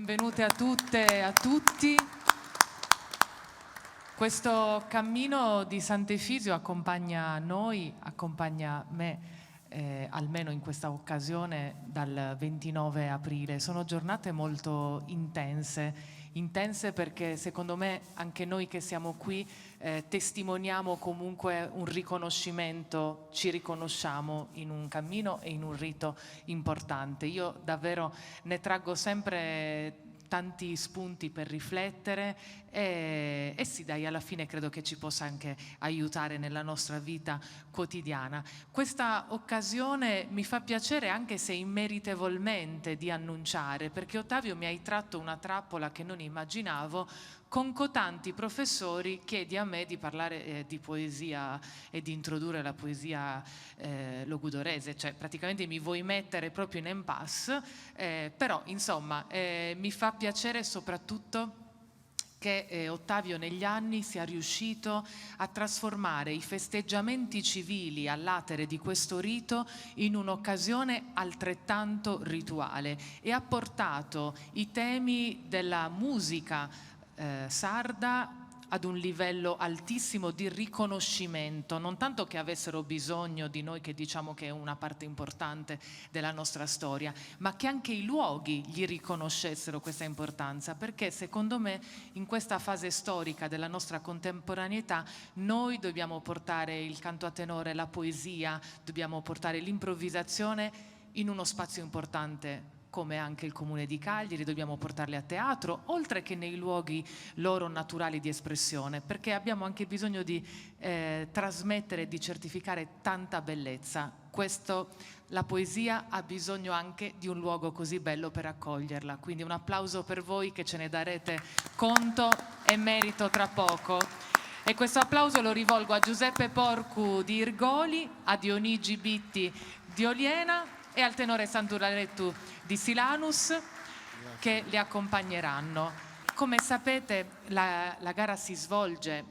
benvenute a tutte e a tutti. Questo cammino di Sant'Efisio accompagna noi, accompagna me, almeno in questa occasione dal 29 aprile. Sono giornate molto intense perché secondo me anche noi che siamo qui testimoniamo comunque un riconoscimento, ci riconosciamo in un cammino e in un rito importante. Io davvero ne traggo sempre tanti spunti per riflettere e sì, dai, alla fine credo che ci possa anche aiutare nella nostra vita quotidiana. Questa occasione mi fa piacere anche se immeritevolmente di annunciare, perché Ottavio mi hai tratto una trappola che non immaginavo. Con cotanti professori chiedi a me di parlare di poesia e di introdurre la poesia logudorese, cioè praticamente mi vuoi mettere proprio in impasse, però insomma mi fa piacere soprattutto che Ottavio negli anni sia riuscito a trasformare i festeggiamenti civili all'atere di questo rito in un'occasione altrettanto rituale e ha portato i temi della musica sarda ad un livello altissimo di riconoscimento, non tanto che avessero bisogno di noi che diciamo che è una parte importante della nostra storia, ma che anche i luoghi gli riconoscessero questa importanza, perché secondo me in questa fase storica della nostra contemporaneità noi dobbiamo portare il canto a tenore, la poesia, dobbiamo portare l'improvvisazione in uno spazio importante come anche il Comune di Cagliari, dobbiamo portarli a teatro, oltre che nei luoghi loro naturali di espressione, perché abbiamo anche bisogno di trasmettere e di certificare tanta bellezza. La poesia ha bisogno anche di un luogo così bello per accoglierla, quindi un applauso per voi che ce ne darete conto e merito tra poco. E questo applauso lo rivolgo a Giuseppe Porcu di Irgoli, a Dionigi Bitti di Oliena e al tenore Sant'Urarettu di Silanus che li accompagneranno. Come sapete la gara si svolge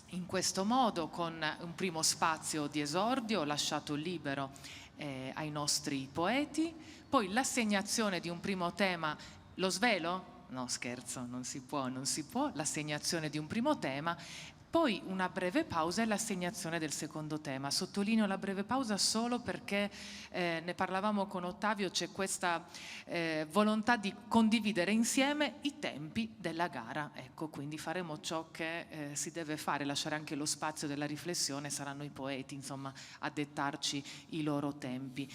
in questo modo, con un primo spazio di esordio lasciato libero ai nostri poeti, poi l'assegnazione di un primo tema. Lo svelo? No, scherzo, non si può, l'assegnazione di un primo tema, poi una breve pausa e l'assegnazione del secondo tema. Sottolineo la breve pausa solo perché ne parlavamo con Ottavio, c'è questa volontà di condividere insieme i tempi della gara. Ecco, quindi faremo ciò che si deve fare, lasciare anche lo spazio della riflessione, saranno i poeti, insomma, a dettarci i loro tempi.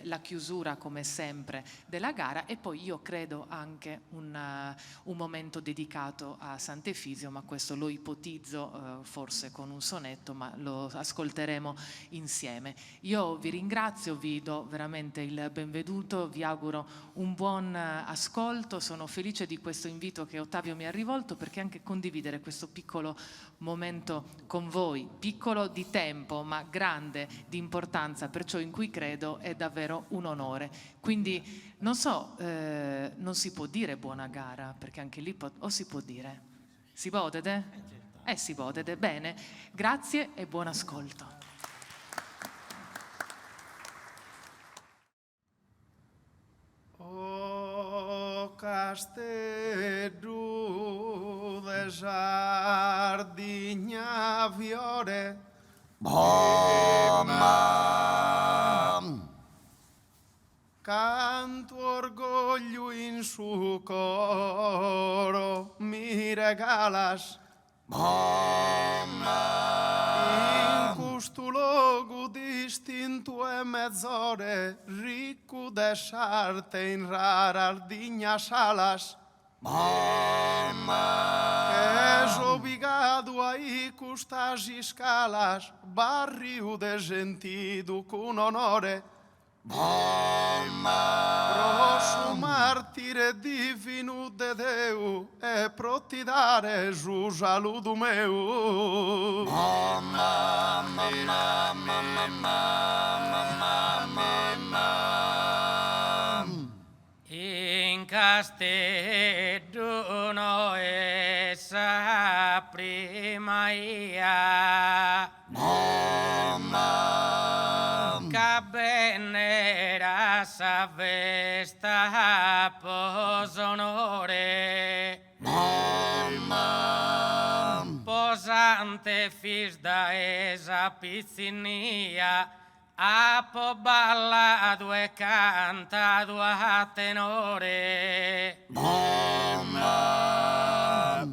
La chiusura, come sempre, della gara e poi io credo anche un momento dedicato a Sant'Efisio, ma questo lo ipotizzo forse con un sonetto, ma lo ascolteremo insieme. Io vi ringrazio, vi do veramente il benvenuto, vi auguro un buon ascolto, sono felice di questo invito che Ottavio mi ha rivolto, perché anche condividere questo piccolo momento con voi, piccolo di tempo ma grande di importanza, perciò in cui credo, è davvero un onore. Quindi non so, non si può dire buona gara, perché anche lì o si può dire? Si potete? Si potete, bene, grazie e buon ascolto. O castello de Sardigna fiore, canto orgoglio in su coro, mi regalas in questo luogo distinto e mezz'ore, ricco de sarte in rarardigna salas, que es obligado a custas escalas, barrio de sentido con onore, pro su martire divino de Deu e pro ti dare su saludo meu. In castello no essa prima ia Cabenera sa festa sonore. Posante fis da esa pizzinia, a po ballado e cantato a tenore.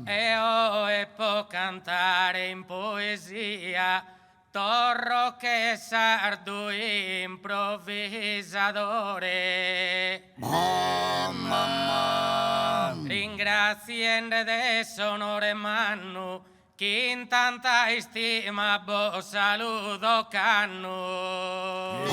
E può cantare in poesia, torro che sardo improvvisadore. Ringraziende de sonore mannu, chi in tanta stima bo saluto cannu.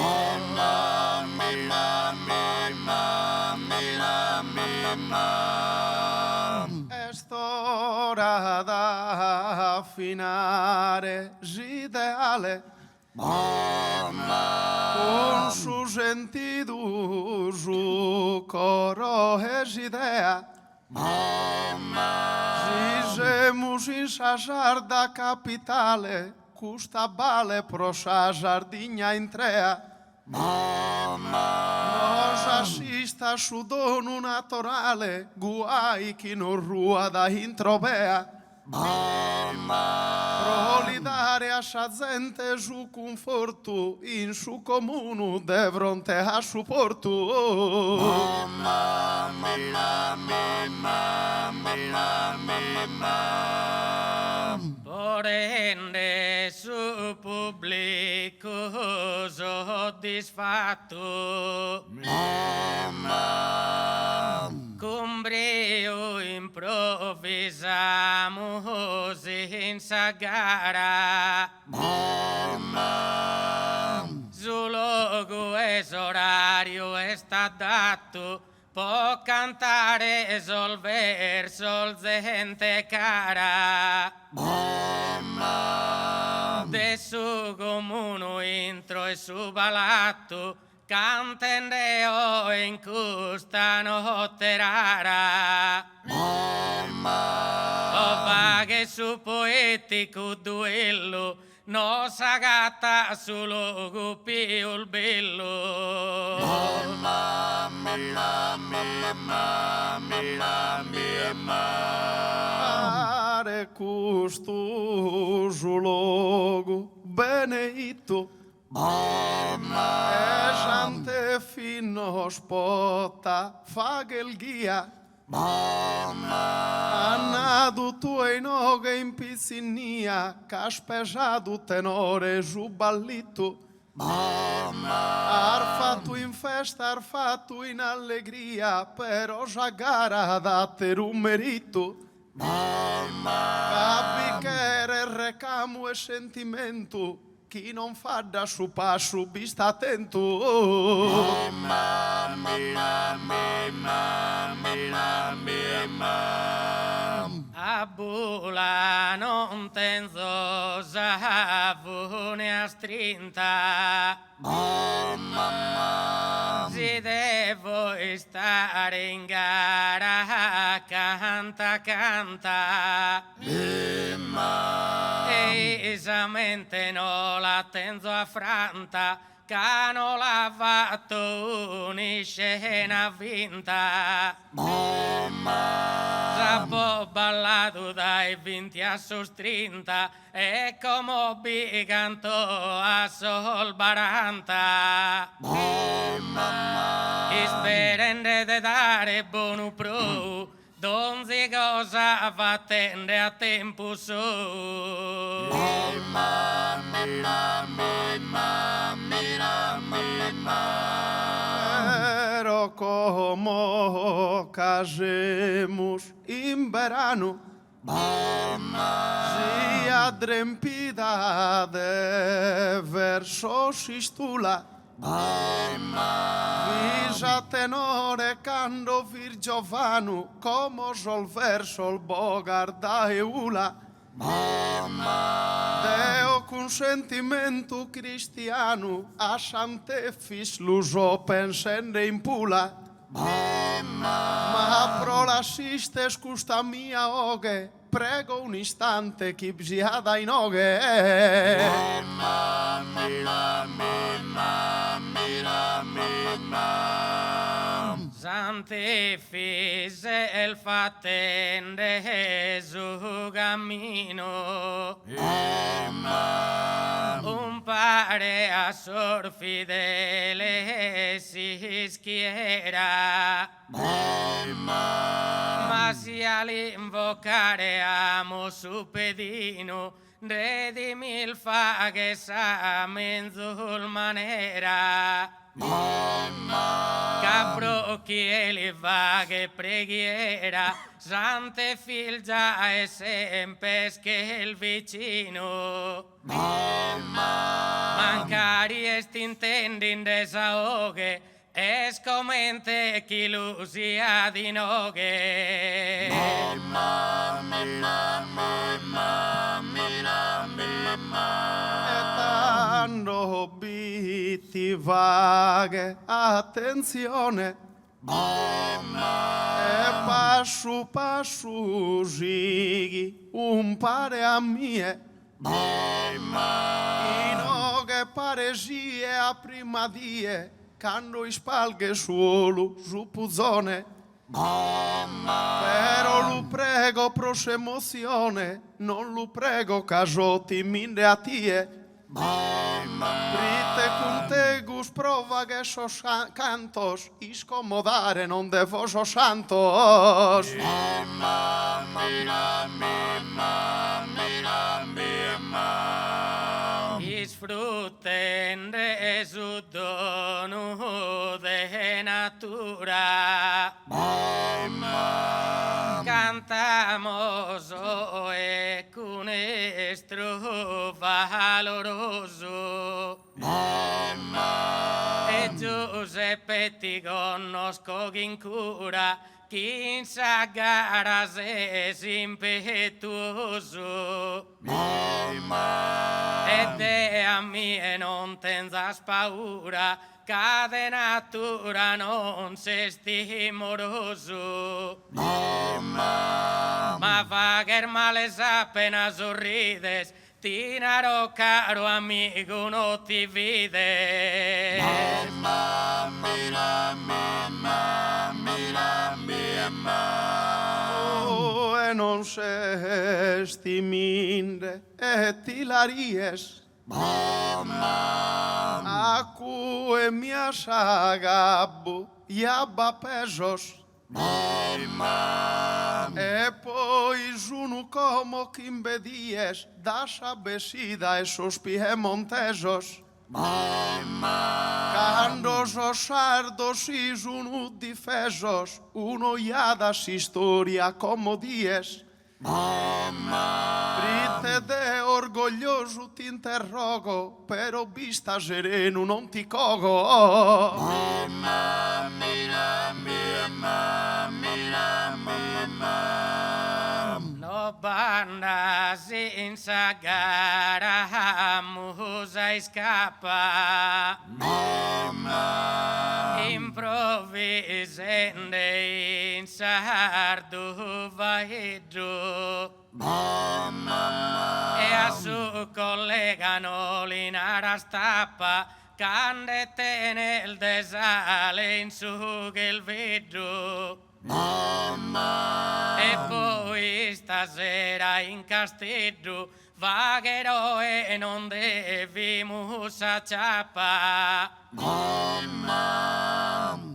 È ora da affinare l'ideale con su sentido su coro e idea. Dizemos ensaiar da capitale, custa bale pro sa giardinha intrea. Nos assista su dono naturale, guai chi non rua da introvea. Pro lidare a sa gente su conforto, in su comune de fronte a supporto. Porende su pubblico soddisfatto, con brio improvvisamo senza gara. Su luogo e orario è stato dato, può cantare sol verso gente cara. De su comune intro e su balatto, cantendeo in questa notte rara. O vaghe su poetico duello, no sagata su luogo più il bello. Are custoso logo beneito, e gente fino spota fagel guia. Annado tuoi noga in pizzinia, caspesado tenore giù ballito. Arfato in festa, arfato in allegria, però già gara da ter un merito. Capi che era recamo e sentimento, chi non fa da su passo vi sta attento. A bula non tenzo savone a strinta. Si devo stare in gara, canta, canta. E esamente no la tenzo affranta, che non l'ha fatto una scena vinta. Sappo ballato dai 20 a sostrinta, e come bi canto a sol 40. Sperende de dare buono pro, donzi cosa va tende a tempo su. Pero como casemos in verano, si adrempida de versos istula. Visa tenore cando vir Giovanu, como sol verso il bogarda e ula. Deo con sentimento cristiano, a santefis l'uso pensende in pula. Ma pro l'assistes custa mia oghe, prego un istante chi bziada in oghe. Sante fise il fattende su cammino. Un pare a sor fidele si schiera. Ma si all'invocare amo su pedino, redimi il fa che sa menzul manera. Capro chi li va che preghiera, sante filgia e sempre che il vicino. Mancari estintendi in desaoghe, escomente chi lusia di noghe. E tanto bitti vaghe, attenzione. E passu gighi, un pare a mie. Ino che paresie a prima die, quando ispalghe solo su puzzone. Però lo prego pros emozione, non lo prego casotti minde a tie. Prite cuntegus prova che sos cantos, iscomodare non devo sos santos. Disfruten de su dono de natura. Cantamos e con estro valoroso. E Giuseppe ti conosco in cura, chi sa gara se impetuoso. E te a me non tenzas paura, cade natura non se stimoroso. Ma fa che male appena sorrides, ti narò caro amico non ti vides. Oh, e non se stiminde e ti la ries. A cui mia sagabbu iabba pesos. E poi giunu como quimbedies dasha besida e sospie montesos. Cando sos sardos y giunu difesos, uno iadas historia como dies. Prite de orgoglioso ti interrogo, però vista sereno non ti cogo. No banda senza gara, musa e scappa. Improvvisende in sardo vai giù. E a su collegano l'inara stappa, candete nel desale in su che il veggio. E poi stasera in casteggio vagherò e non devi musa ciappa.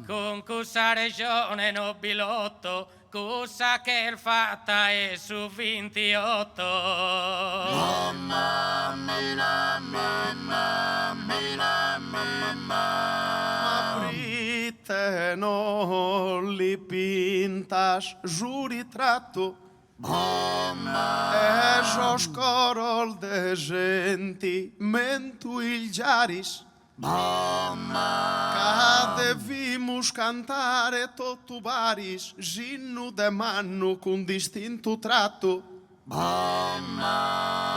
Con cussa regione nobilotto, cussa che il fatta è su 28. Aprite non li pintas giù ritratto. E sos corol de genti mentu il giaris. Cade vimus cantare totubaris, ginnu de mannu con distinto tratto.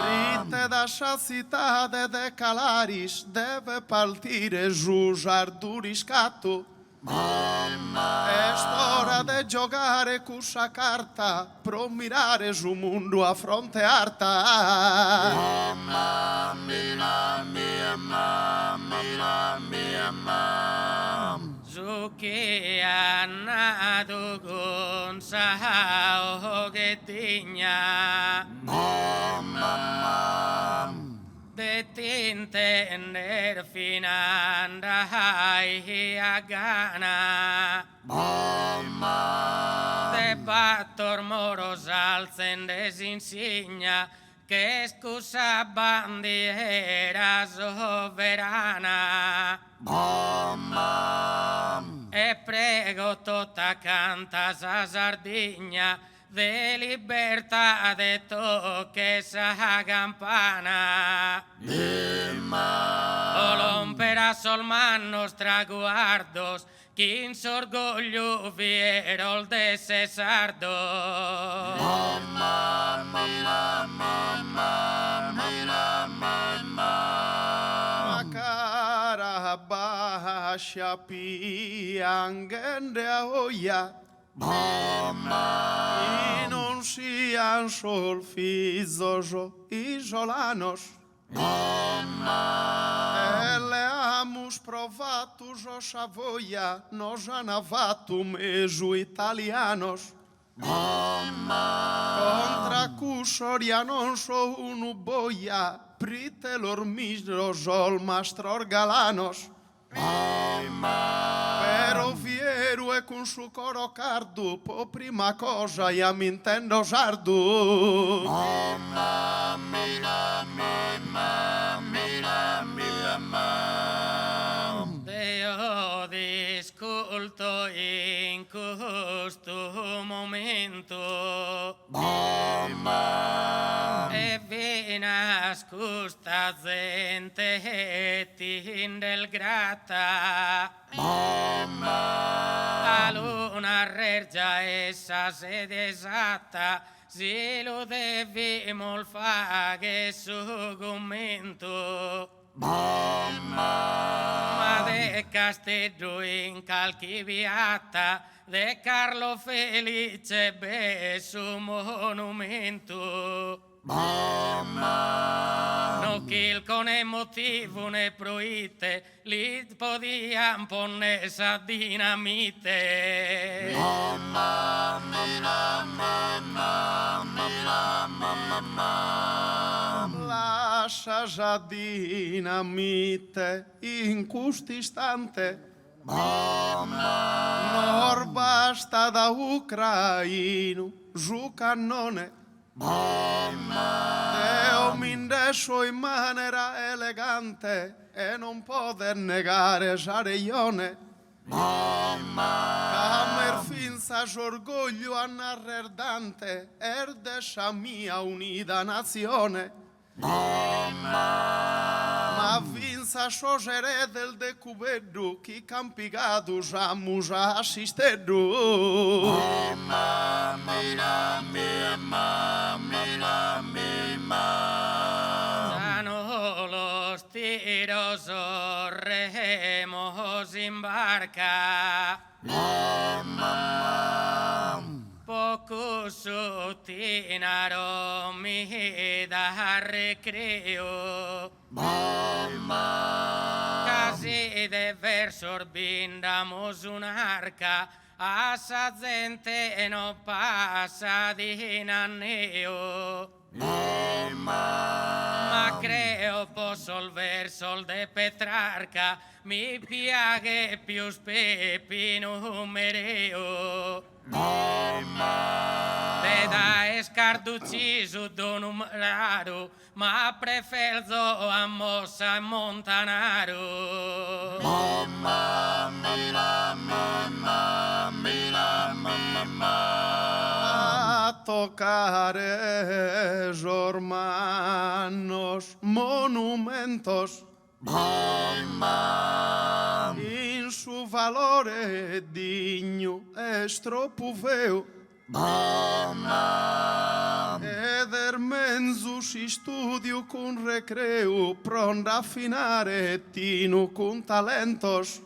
Prite da sciazitade de calaris, deve partire giusar du riscatto. È ora de giocare cussa carta, pro mirare su mondo a fronte arta. Su che Anna e digna. De tinte ner finanda hai a gana. De battor moros alzen desinsigna che scusa bandiera soverana. E prego tutta canta sa Sardigna de libertà de tocche sa campana. Olompera sol mannos traguardos quin s'orgoglio vierol de se sardo. Cara bascia piangende a oia, e non sian sol fizoso isolanos. Eleamus provatus os avoia, nos anavatum esu italianos. Contra cusoria non so unu boia, pritelor misros ol mastror galanos. Pero fieru e con su coro cardu, po prima cosa iam intendo sardu. Deo disculto in questo momento. E vina scusta gente tindel grata. La luna reggia essa sede esatta, si lo devimo fare su commento. Ma de Castello in calchiviata, de Carlo Felice be su monumento. No kill con emotivo ne proite, li podiam ponne sa dinamite. Lascia già dinamite in quest'istante. Nor basta da ucraino giù cannone. Deo m'indesso in maniera elegante e non poter negare Sarellone. Camer finza s'orgoglio annarredante erdescia mia unida nazione. Ma vinsa sosere del decubeddu chi campigadu samusa assisteddu. Sano los tiros remos in barca. Poco sottinaro mi da recreo. Casi de verso bindamos un'arca, a sa gente no passa di nanneo. Ma creo posso il verso de Petrarca, mi piace più spepi numereo. Veda escarduciso donum raro, ma preferzo a mossa e montanaro. A toccare ormanos monumentos in su valore digno estropuveo eder mensus studio con recreo pronda affinare tino con talentos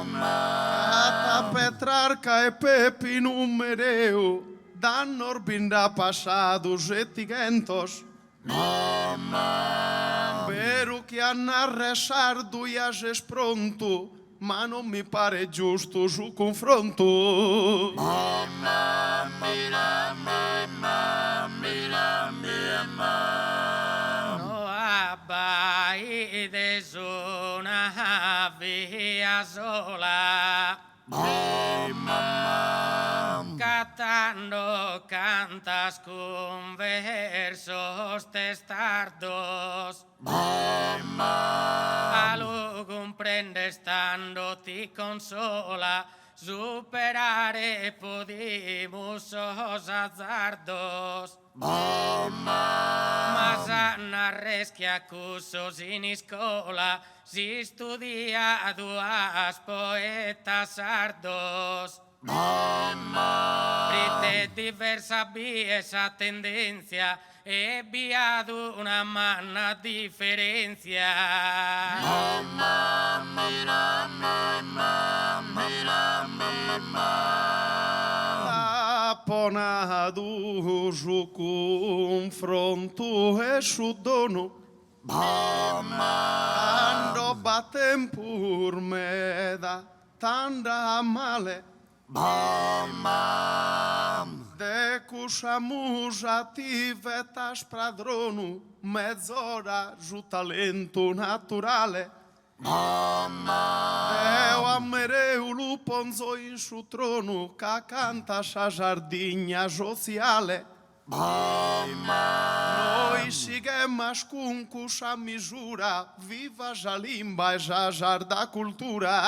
Ata Petrarca e Pepi numereu dannor binda passados etigentos Pero che annarre sardo iases pronto, ma non mi pare giusto su confronto. sola. Cantando cantas con versos testardos. A lo comprende stando ti consola, superare podemos os azzardos. Ma sanna reschia cusos in iscola, si studia duas poetas sardos. Prite diversa biesa tendencia e via una manna differenzia. Aponado o confronto e sudono, quando batem por meda tanda male, de cușamuž ativetas pradronu, mezz'ora giù talento naturale. Eu amereu luponzo in su trono, ca canta a giardinha sociale. Noi sighemas cum cușa misura, viva ja limba e ja jarda cultura.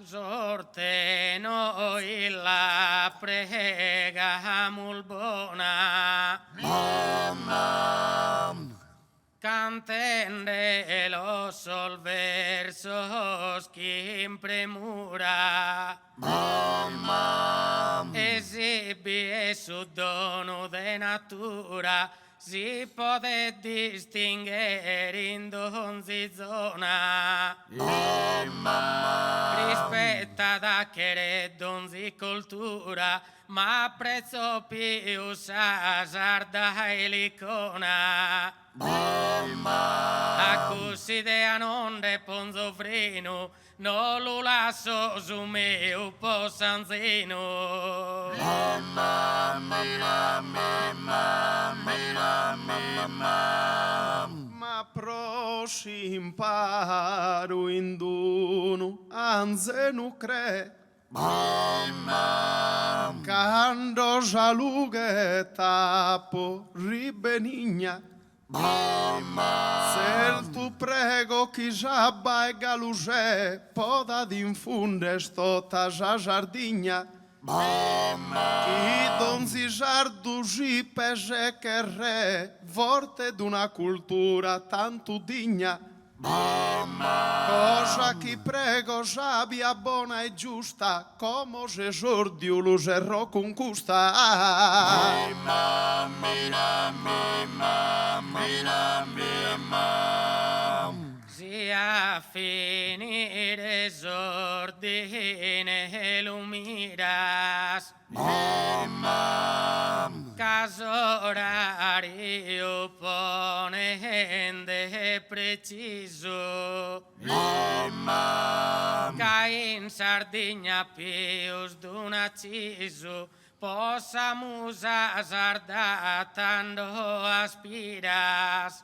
Sorte noi la prega mulbona. Cantende los versos que premura. Esibie su dono de natura, si può distinguere in donzi zona. Rispetta da che donzi cultura, ma prezzo più sarda e l'icona. A così de anonde ponzo freno, no lo lasso su me un po' sanzino. Ma proši imparo in duno, anze nu cre. Cando žaluge tapo ribenigna, se tu prego chi žaba e galuže, poda d'infunde stota ža žardinja, chi donzi žardu žipeže che re, vorte d'una cultura tanto digna. Cosa chi prego žabia bona e giusta, come že žordiu lužero concusta. Sia finire sordine lumiras. Caso orario ponende preciso. Ca in Sardegna pius d'un acciso, possamus asardando aspiras.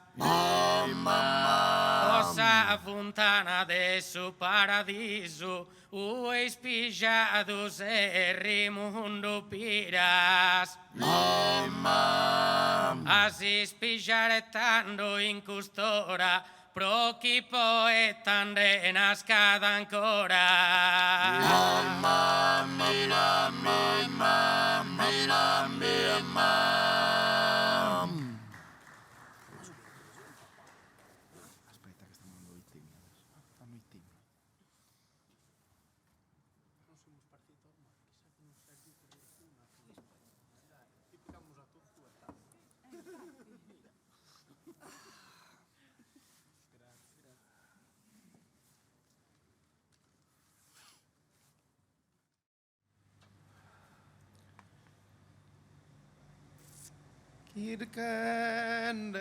Possa fontana de su paradiso, o espijados e rimundo piras. Asi spijaretando in custora, pro chi poetande nascada ancora. Aspetta che stanno dando i temi adesso. Fanno i temi. Non siamo partiti ormai, chissà che non sei più per una. Tipica musa tutto e tanto. Kirken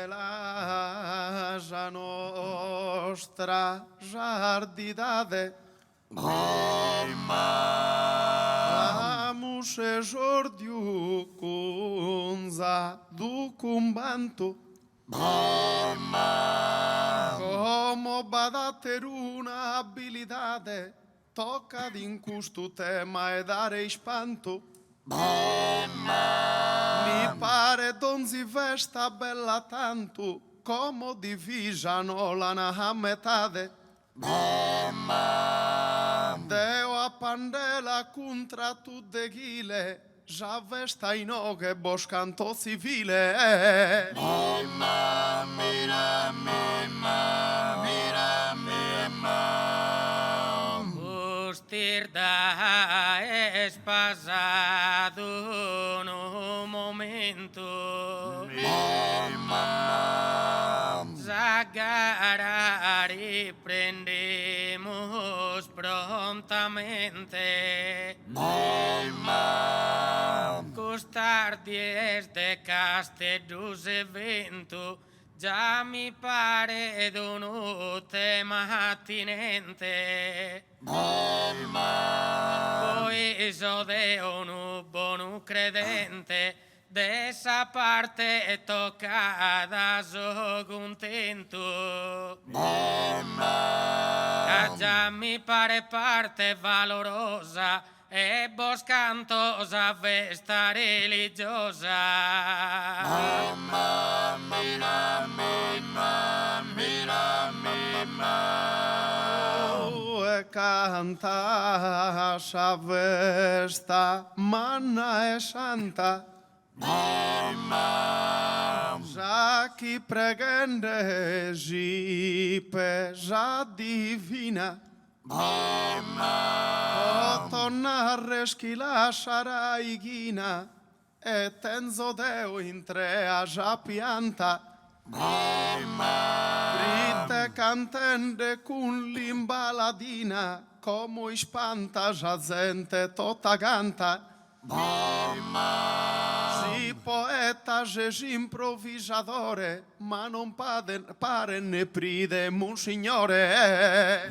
la nostra jardidade, amus e jordiu cunza du cumbanto. Como badater una habilidade, toca in questo tema e dare espanto. Mi pare donzi vesta bella tanto, como divisano la na metade. Deo a pandela contra tu de ghile, già vesta in oghe boscanto civile. Ustirda es pasado no momento. Zagara riprendemos prontamente. Costar 10 de Castellus evento, già mi pare d'un tema attinente. Poi so de un buon credente, d'essa parte toccata so contento. Già mi pare parte valorosa e boscantosa vesta religiosa. Canta sa vesta manna e santa. Già chi pregende gipe già divina. O tornare schila sarà ighina e tenzo deo in tre a già pianta. Prite cantende con l'imbaladina, come spanta già gente tutta canta. Si poeta, si improvvisadore, ma non pare ne pride un signore.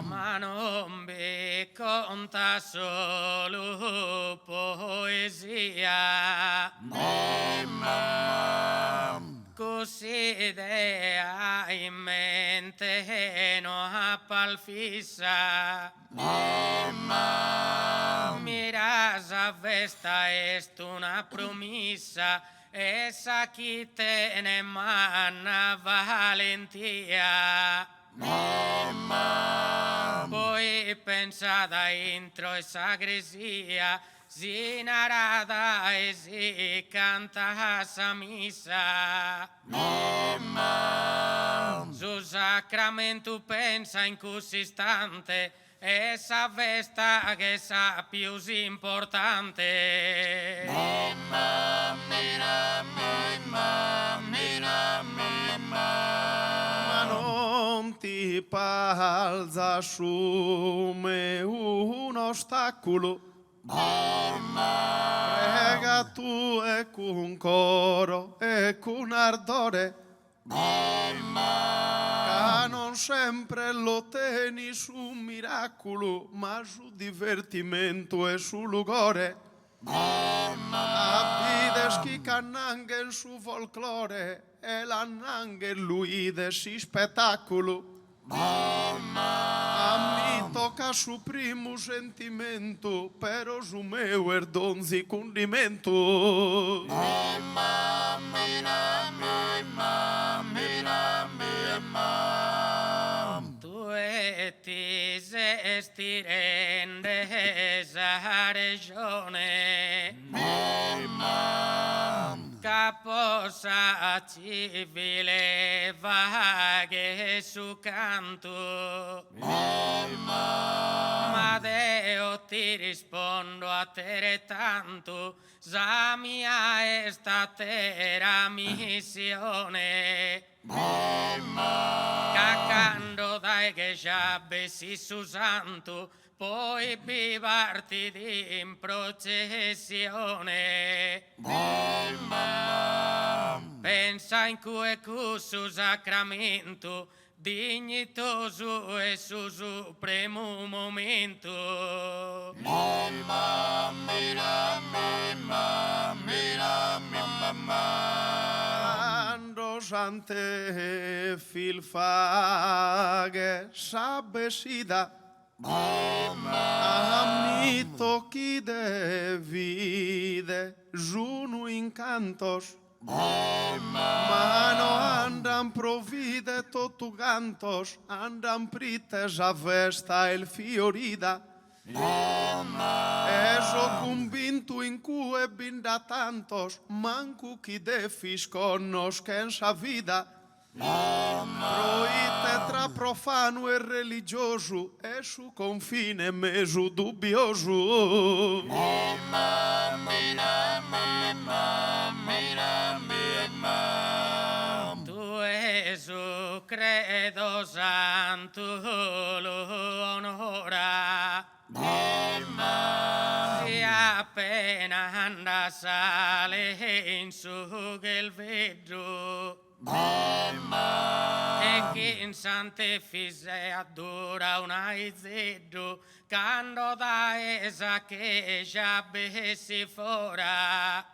Ma non vi conta solo poesia. Così idea in mente non appal fissa. Mirasa vesta est una promessa, essa chi te ne manna valentia. Poi pensata intro e sagresia, si narada e si canta sa missa. Su sacramento pensa in questo istante, essa vesta che sa più importante. Ma non ti palza su me un ostacolo. Prega tu e con coro e con ardore, che non sempre lo teni su un miracolo, ma su divertimento e su lugore. Avvides chi cannanghe su folklore e l'annanghe lui de si spettacolo. A mi tocca su primo sentimento, però su meu erdonzi condimento. Tu e ti sesti rendesa regione, caposa civile vaghe su canto. Ma Deo ti rispondo a te tanto, sa mia è statera missione. Caccando dai che già bessi su santo, poi bivarti di in processione. Pensa in cui su sacramento, dignitoso e su supremo momento. Quando gente filfaghe s'abbesida, amito chi de vide giunu in cantos, mano andam provide totu gantos, andam prites a vesta el fiorida. Eso convinto in cue binda tantos, manco chi defis conosca en sa vida. Proite tra profano e religioso, e su confine meso dubbioso. Tu Gesù credo santo lo onora. Si appena anda sale in su che il veggio. E che in sante fisse addura un aizzeggio, quando da esa che già bessi fora.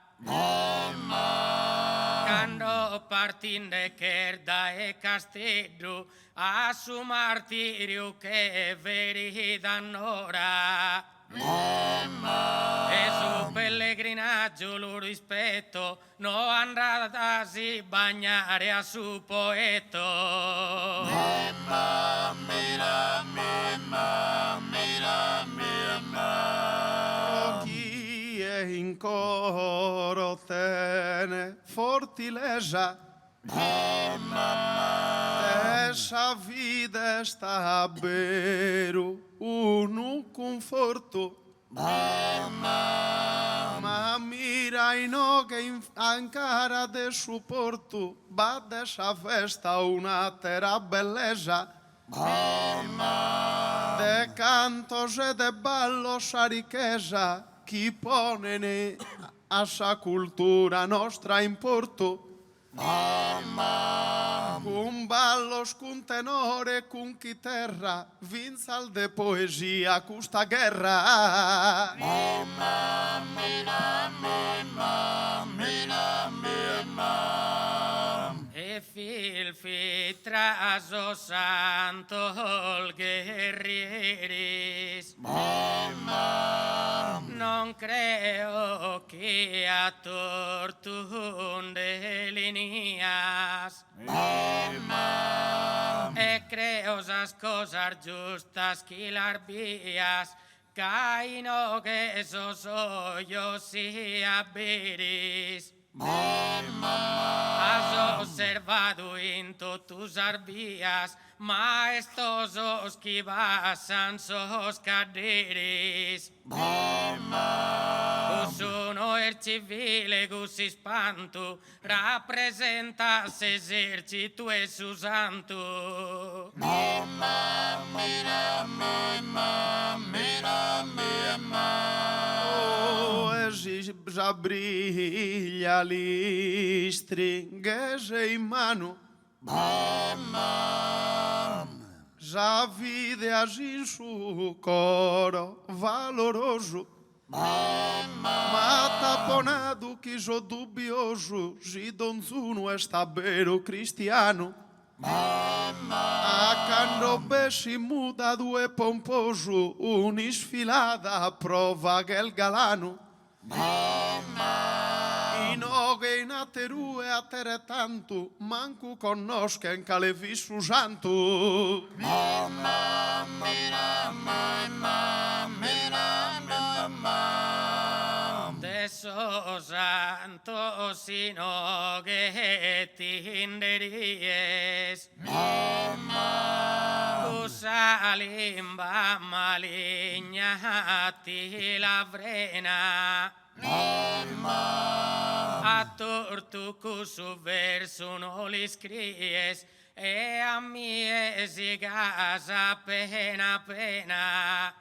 Quando partinde che da e casteggio, a su martirio che veri d'annora. E su pellegrinaggio lo rispetto, no andrà a si bagnare a su poeto. Chi è in coro tene fortileza, essa vida está beru un conforto. Ma mira in che ancora de supporto, va dessa festa una terra bellezza. De cantos e de ballos a riqueza, chi pone a sa cultura nostra in porto. Con ballos, con tenore, con chitarra, vinzal de poesia custa guerra. E filfi traso santo guerrieris. Non creo che a tortunde líneas. E creo esas cosas justas que las vías, caino que esos hoyos y abiris. Has observado en tus arvías, maestosos que basan sos caderis. Sono il civile così spanto, rappresenta esercito e su santo. Já brilha ali stringhe in mano, já vide agir su coro valoroso, ma taponado que jo dubbioso, gi donzuno está vero cristiano. A quando besci mudado e pomposo, unisfilada prova che il galano. In oghe in ateru e atere tanto, manco conoscen che le vissu santo. Deso santo sino che tinderies. Cusa limba maligna ti la vrena. A tortu cusu verso no li scries, e a mie si casa pena pena.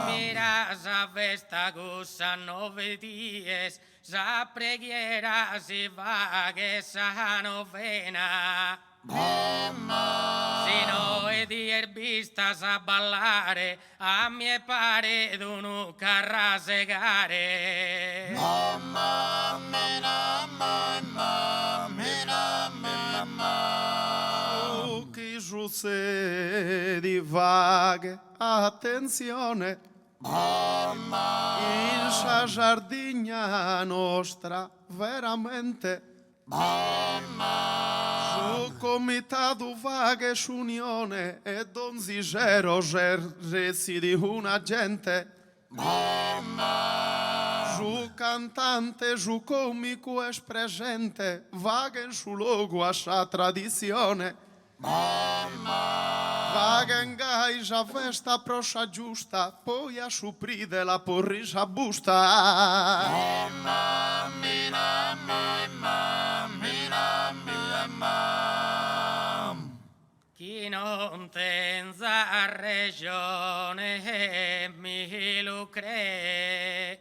Mira sa vesta gusa 9 dies, sa preghiera si va che sa novena. Si noi di erbistas a ballare, a mie pare d'unu carrasegare. Chi succede vaghe, attenzione, in sa giardigna nostra veramente su comitato vaghe s'unione e donzigero resi di una gente su cantante, su comico es presente vaghe su logo a sa tradizione vaghe gaisa festa prosa giusta poi a supride la porrisa busta Chi non tenza regione mi lucre.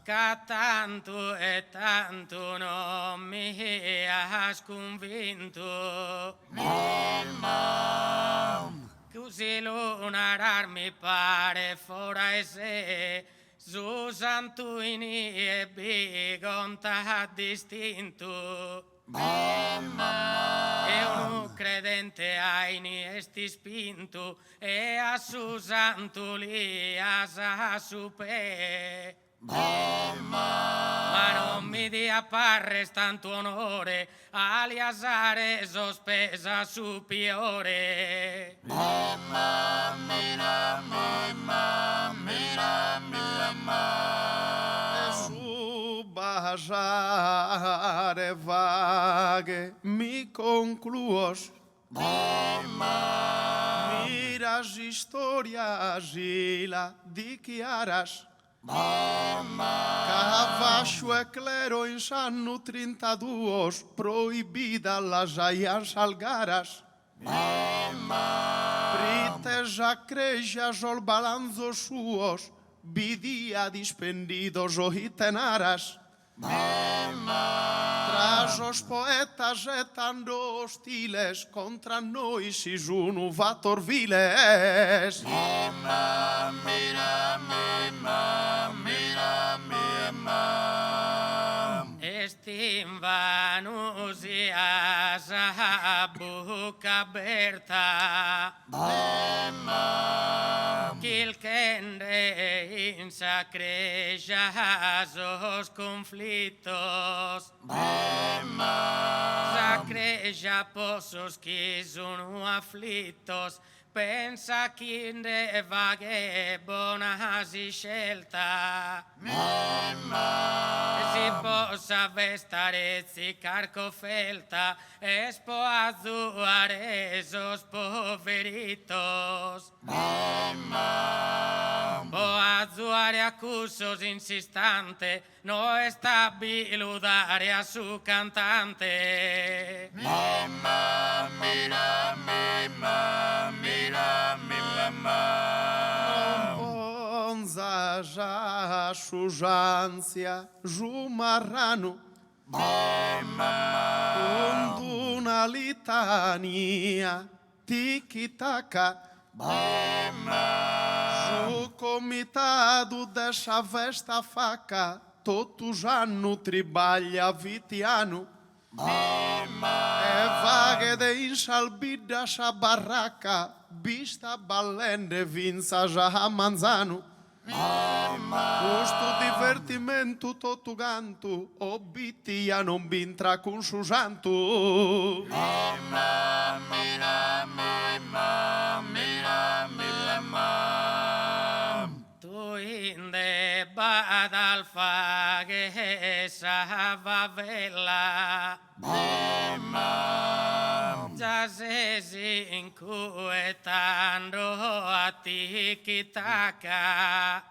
Ca tanto e tanto non mi has convinto. Così lunarar mi pare fora e se su santuini e bigonta distinto. E un credente aini esti spinto e a su santo lì a su pe. Ma non mi dia parres tanto onore alias are sospesa superiore. su baciare vaghe mi concluos miras historia gila dichiaras Cavacho é clero em anno 32 proibida las aias algaras Priteja crejas ol balanzos suos vidia dispendidos o itenaras Tras os poetas etando hostiles contra noi si juno vator viles Estim vanus ias a buca aberta Quil kende in sacrejas os conflitos Sacreja posos que sono afflittos Pensa chi de vaghe bonas y scelta Si possa vestare si carcofelta Espo azuare esos poveritos O azuare acusos insistante No está biludare a su cantante Bonza já sujanția jumarrano Una litania tiki-taka Ju comitado dessa vesta faca Totujanno tribaglia vitiano E vaghe de insalbida sa barraca Vista ballende vinza já manzano Questo divertimento tutto canto Obitia non bintra con su santo Tu inde badal faghe sa favela Già sesi inquietando a tiki-taka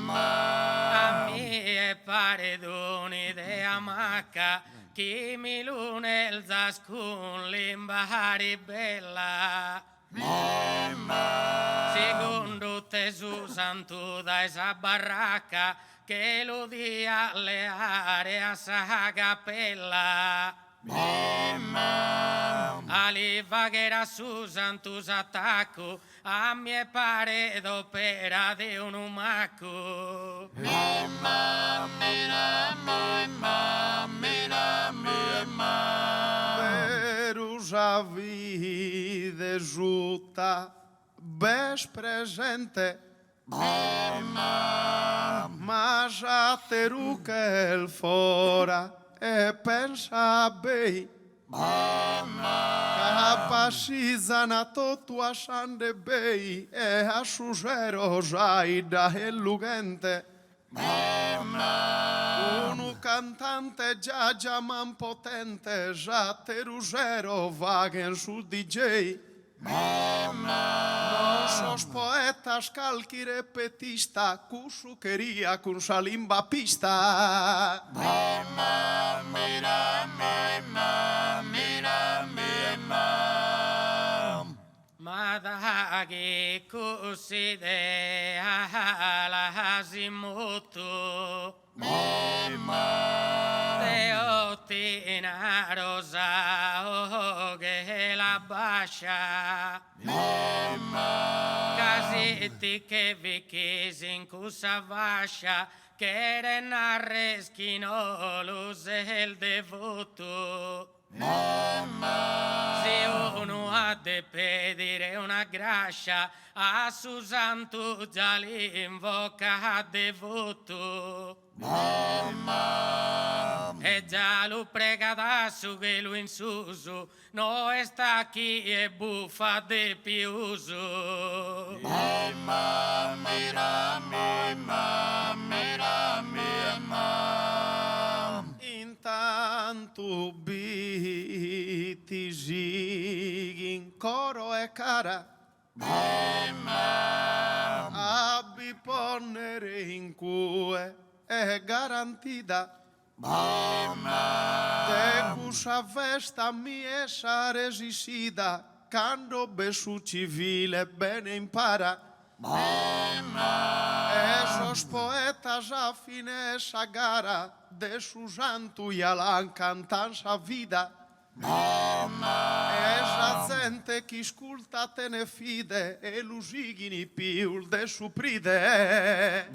A mie pare d'un'idea macca Chi mi lune zascun limbari bella Secondo te su santo da esa barraca che l'udì alle aree a sa cappella. Ali vaghera su santus attacco, a mie pare d'opera di un umaco. Verusa vide žuta, bez presente, ma già te ruke fora e pensa bei. Capacisa na totua shande bei e a sugero jaida e lugente. Un cantante già man potente, già te rugero vagen su DJ. Non sos poetas calchi repetista, cusu quería con salimba pista. Ma da che così de all'asimuto de ottina rosa che la bascia casetti che vi chiesi in cussa vascia che era narreschino l'use il devoto. Se uno ha de pedire una grascia a su santo già li invoca devoto. E già lo prega da su che lo insuso no sta chi e buffa de piuso. Intanto biti gigli in coro e cara, abbi ponere in cue è garantita. De cusa vesta mi esa resisida, quando besu civile bene impara. Esos poetas a fine esa gara de su santo y alan cantan sa vida. Esa gente che ascolta te ne fide e lusigini più de su pride.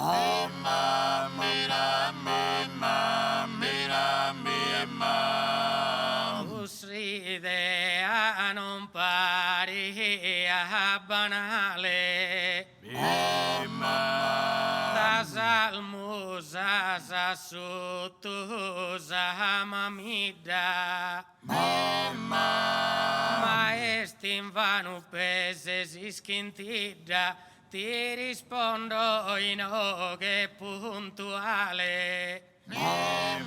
Usride a non pari a banale. Da salmusa sa sottosa mamida. Ma esti in vano pese si schintidda. Ti rispondo in che puntuale.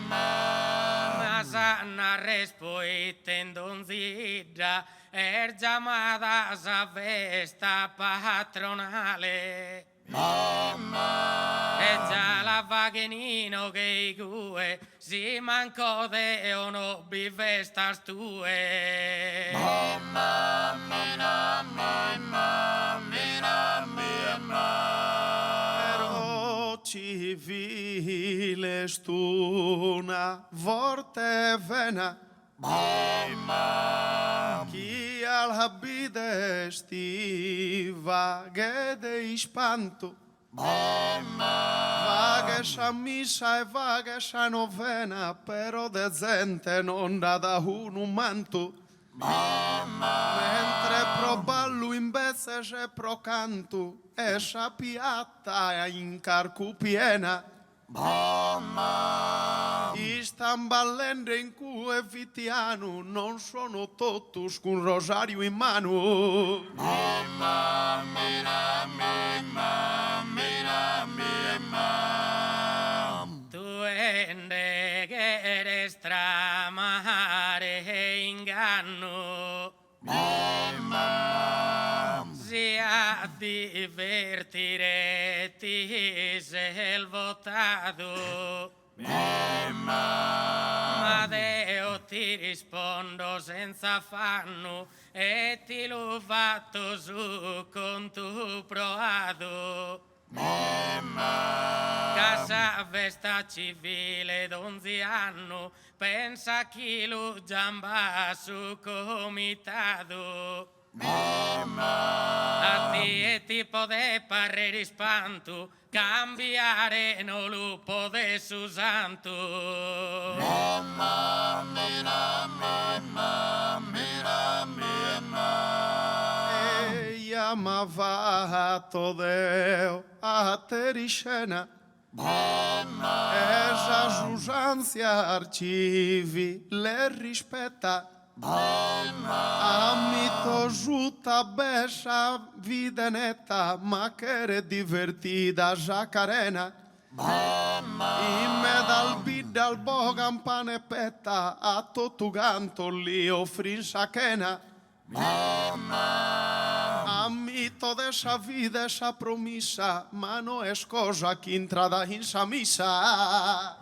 Ma sanna respoite in donzidda er chiamata sa festa patronale. E già la vaghenino che i cue si mancò de ono bifestas tue. Pero civile stuna vorte vena. Chi al habide estiva gede ispanto. Vaga sa missa e vaga sa novena, però de gente non dà da un manto. Mentre pro ballo invece c'è pro canto, e sa piatta in carcu piena. Stan ballando in cue vitiano, non sono totus con rosario in mano. Tu ende che eres tramare e inganno. Sia divertire ti sei il votato. Ma Deo ti rispondo senza affanno e ti l'ho fatto su con tu provato. Casa vesta civile d'11 anni, pensa chi lo giamba su comitato. A te ti pode parere spanto, cambiare non lo pode su santo. Ella m'avato Deo a teriscena. Esa giusanzia archivi le rispetta. Amito giuta bescia vida netta, ma che era divertita già carena. In me dal bid al bogan pane petta, a tutto canto li offrin chena. Amito de esa vida, esa promisa, ma no es cosa que entrada in sa misa.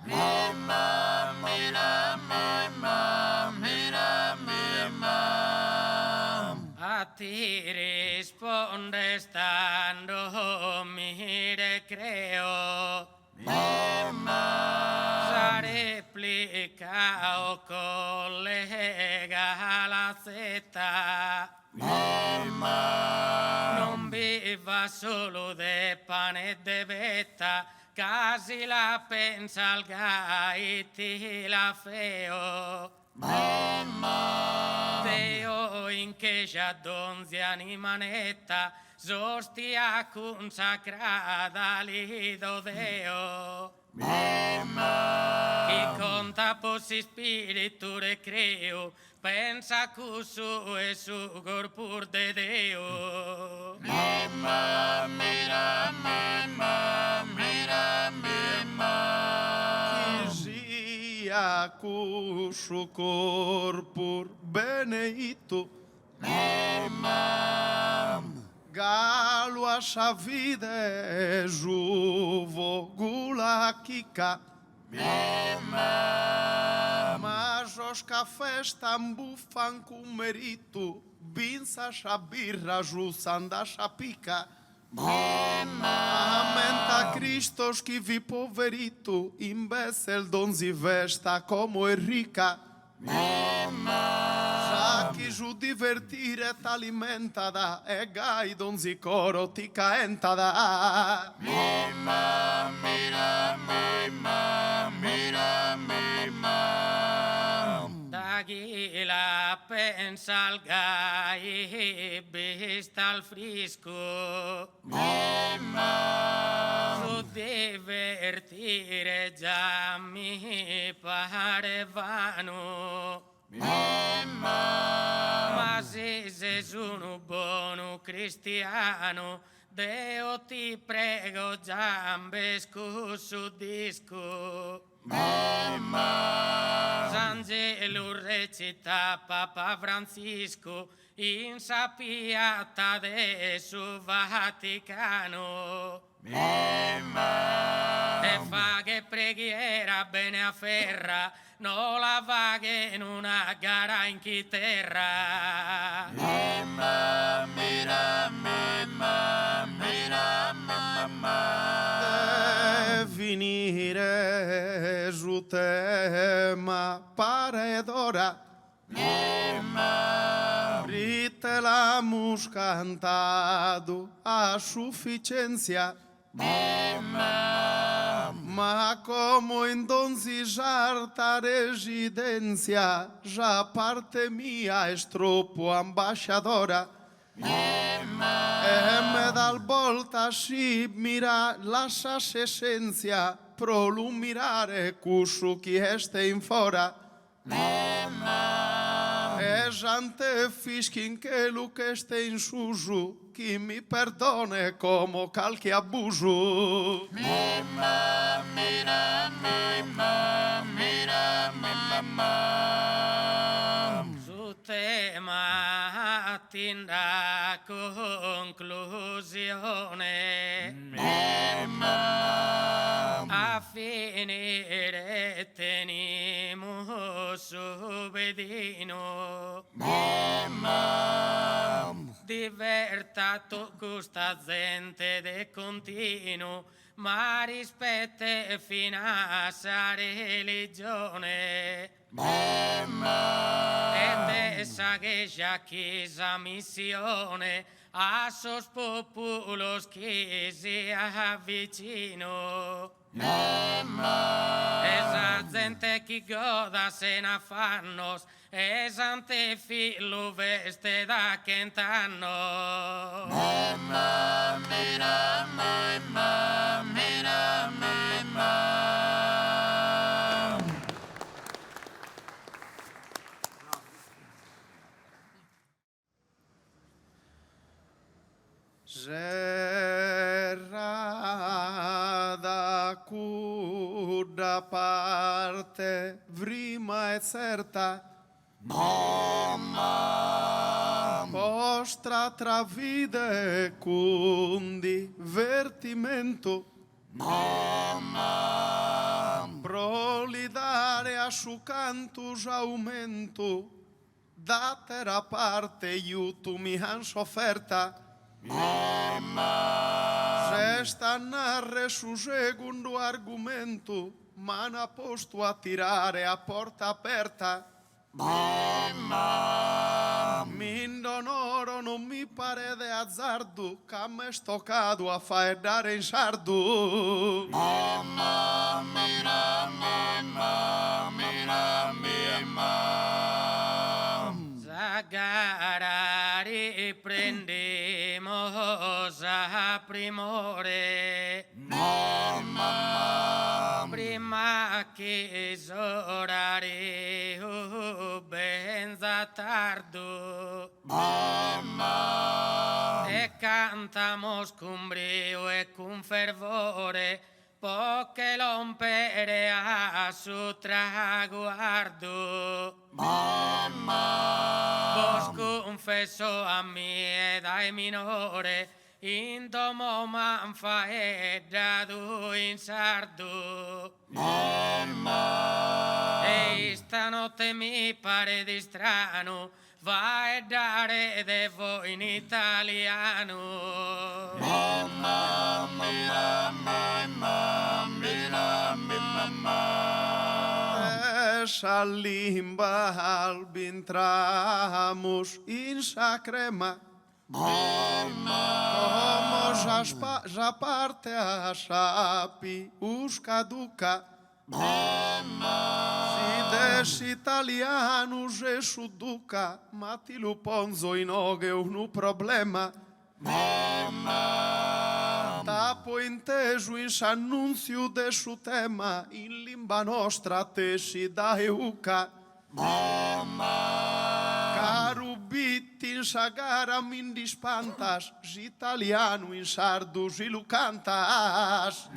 A ti risponde stando mi recreo. Sa replica o collega la zeta. Non viva solo de pane e de betta, casi la pensa al gai ti la feo. Deo in che già donzi animanetta, sostia consacrata lido Deo. Chi conta possi spiritu recreo, pensa cu su e su corpur de Deo. Chi sia cu su corpur beneito. Galo a sa vide juvo gula kika. Mas os cafés tambufan com merito, binsa sa birra jusanda sa pica. Amenta Cristos que vi poverito, imbecil donzi vesta como é rica. Já que ju divertire t'alimentada, e gai donzi coro ti caentada. La pensa al gai, vista al frisco. Su divertire già mi pare vano. Ma se sei un buono cristiano, Deo ti prego giambesco su disco. S'Angelo recita Papa Francisco in sapiata de su Vaticano. E fa che preghiera bene a ferra, non la va che in una gara in chitarra. Finire su tema pare d'ora. Rite l'amos cantado a sufficiência. Ma como endonzijar ta residência, já parte mia estropo ambasciadora. E me dal volta si mira lascia essenza pro lumirare cusso chi este in fora. E jante fiskin che lu che este in suju, chi mi perdone como calchi abuso. Su tema tindrà conclusione. A finire tenimo su bedino. divertato questa gente de continuo, ma rispette fino a sa religione. Ed essa che già chiesa missione a sos populos che si avvicino. Esa gente che goda se ne fanno, esante filu veste da chent'anno. Gerada cuda parte vrima e certa postra tra vide cundi vertimento prolidare a su cantus aumento datera parte iutu mi han sofferta se stanno su secondo argomento mana posto a tirare a porta aperta Mindonoro non mi pare de azzardo che me sto cado a fare dare in sardo Zagara riprendemos a primore prima che esorare benza tardo e cantamos con brio e con fervore poche rompere a su traguardo vos confesso a me ed ai minore in domo manfa e dadu in sardo e stanotte mi pare di strano va e dare de voi in italiano esa limba albintramos in sacrema como já parte a chapi os caduca si des italianos e suduca matilu ponzo in oghe un problema tapo inteso in s'annunzio de su tema in limba nostra te si da euca caro bitti in sagara mindi spantas italiano in sardo si lu cantas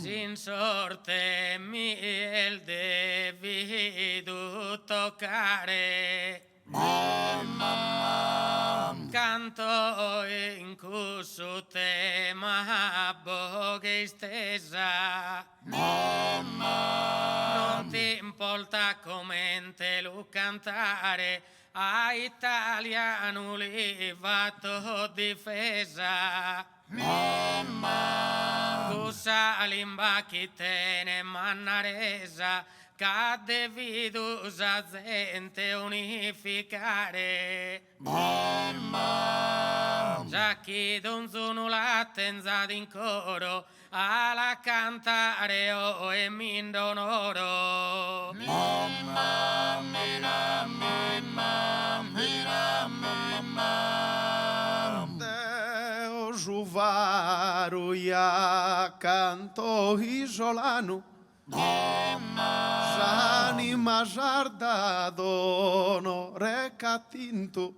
sin sorte miel devido toccare canto in questo tema boghe stesa non ti importa come te lo cantare a italiano levato difesa Cusa limba chi te ne mannaresa cadde vidusa gente unificare già chi donzono la tenza in coro alla cantare o e mindonoro Deo juvaro ya canto isolano S'anima giarda dono reca tinto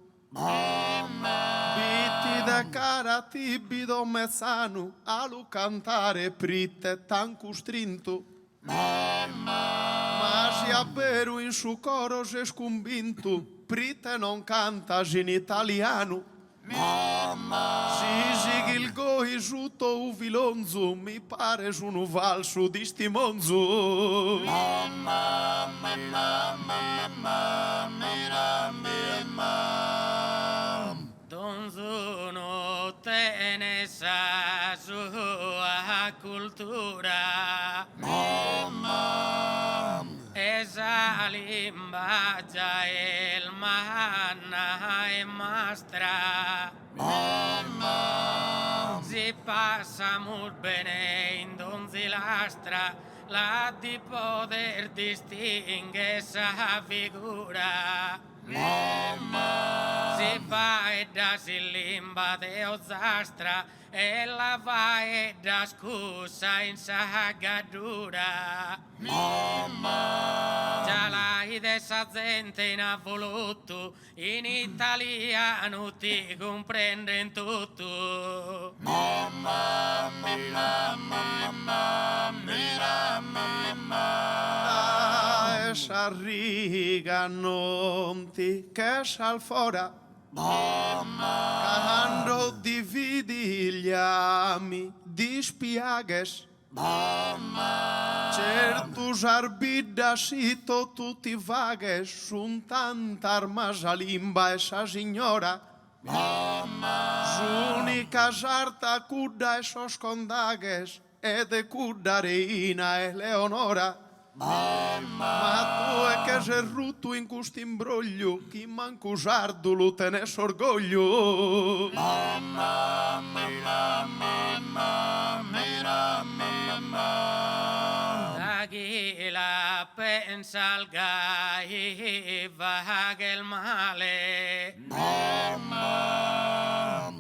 Bitti de cara tibido mezzano Alu cantare pritte tancu strinto Ma si avvero in su coro se scumbinto Pritte non cantas in italiano Si il goi giuto u vilonzu, mi pare un valsu di stimonzu. Donzuno tiene sa sua cultura. Esa limba già il manna e mastra. Si passa molto bene in donzi lastra, la di poter distingue sa figura. Si fa e da si limba de ozastra e la va e da scusa in sagadura. Già la ide sa gente in avvoluto, in italiano ti comprende tutto. Esa riga non ti che salfora. Quando dividi gli ami di spiaghes. Certus arbiddas ito tutti vaghes, sun tanta armasa limba esa signora. S'unica sarta cudda esos condagues, e de cudda reina Eleonora. Ma tu è che sei rutto in questo imbroglio, chi manco sardo tenes orgoglio. Da chi la pensa al gai va che il male.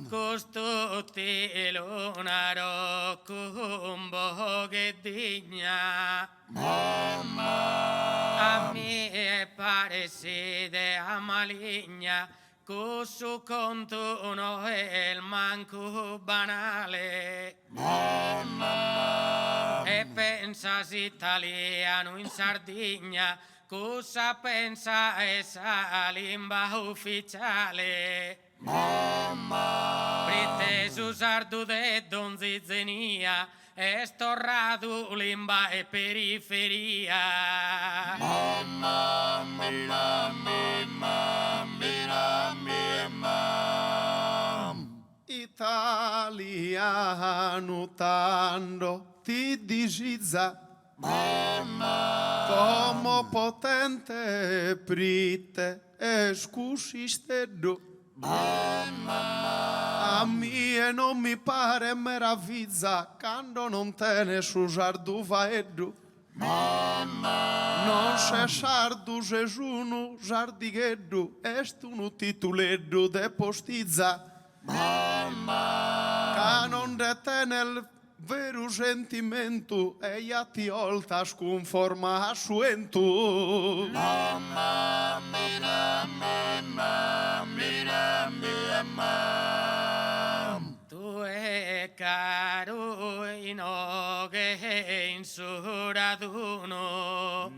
Costutti lunaro cumbo che digna. A me pare siete a maligna, su conto uno è il manco banale. E pensa si italiano in Sardegna, cosa pensa esa limba ufficiale? Brite su sardu de donzi zenia, e storradu limba e periferia. Italiano tando ti disizza, come potente prite e scusisteddo. A mie non mi pare meraviglia quando non tene su sardu vaeddu. Non se sardu sesunu sardigheddu, est unu tituleddu de postizza. Ca non detene il vero sentimento e ja ti oltas conforma a suentu. Tu è caro in oghe in suraduno.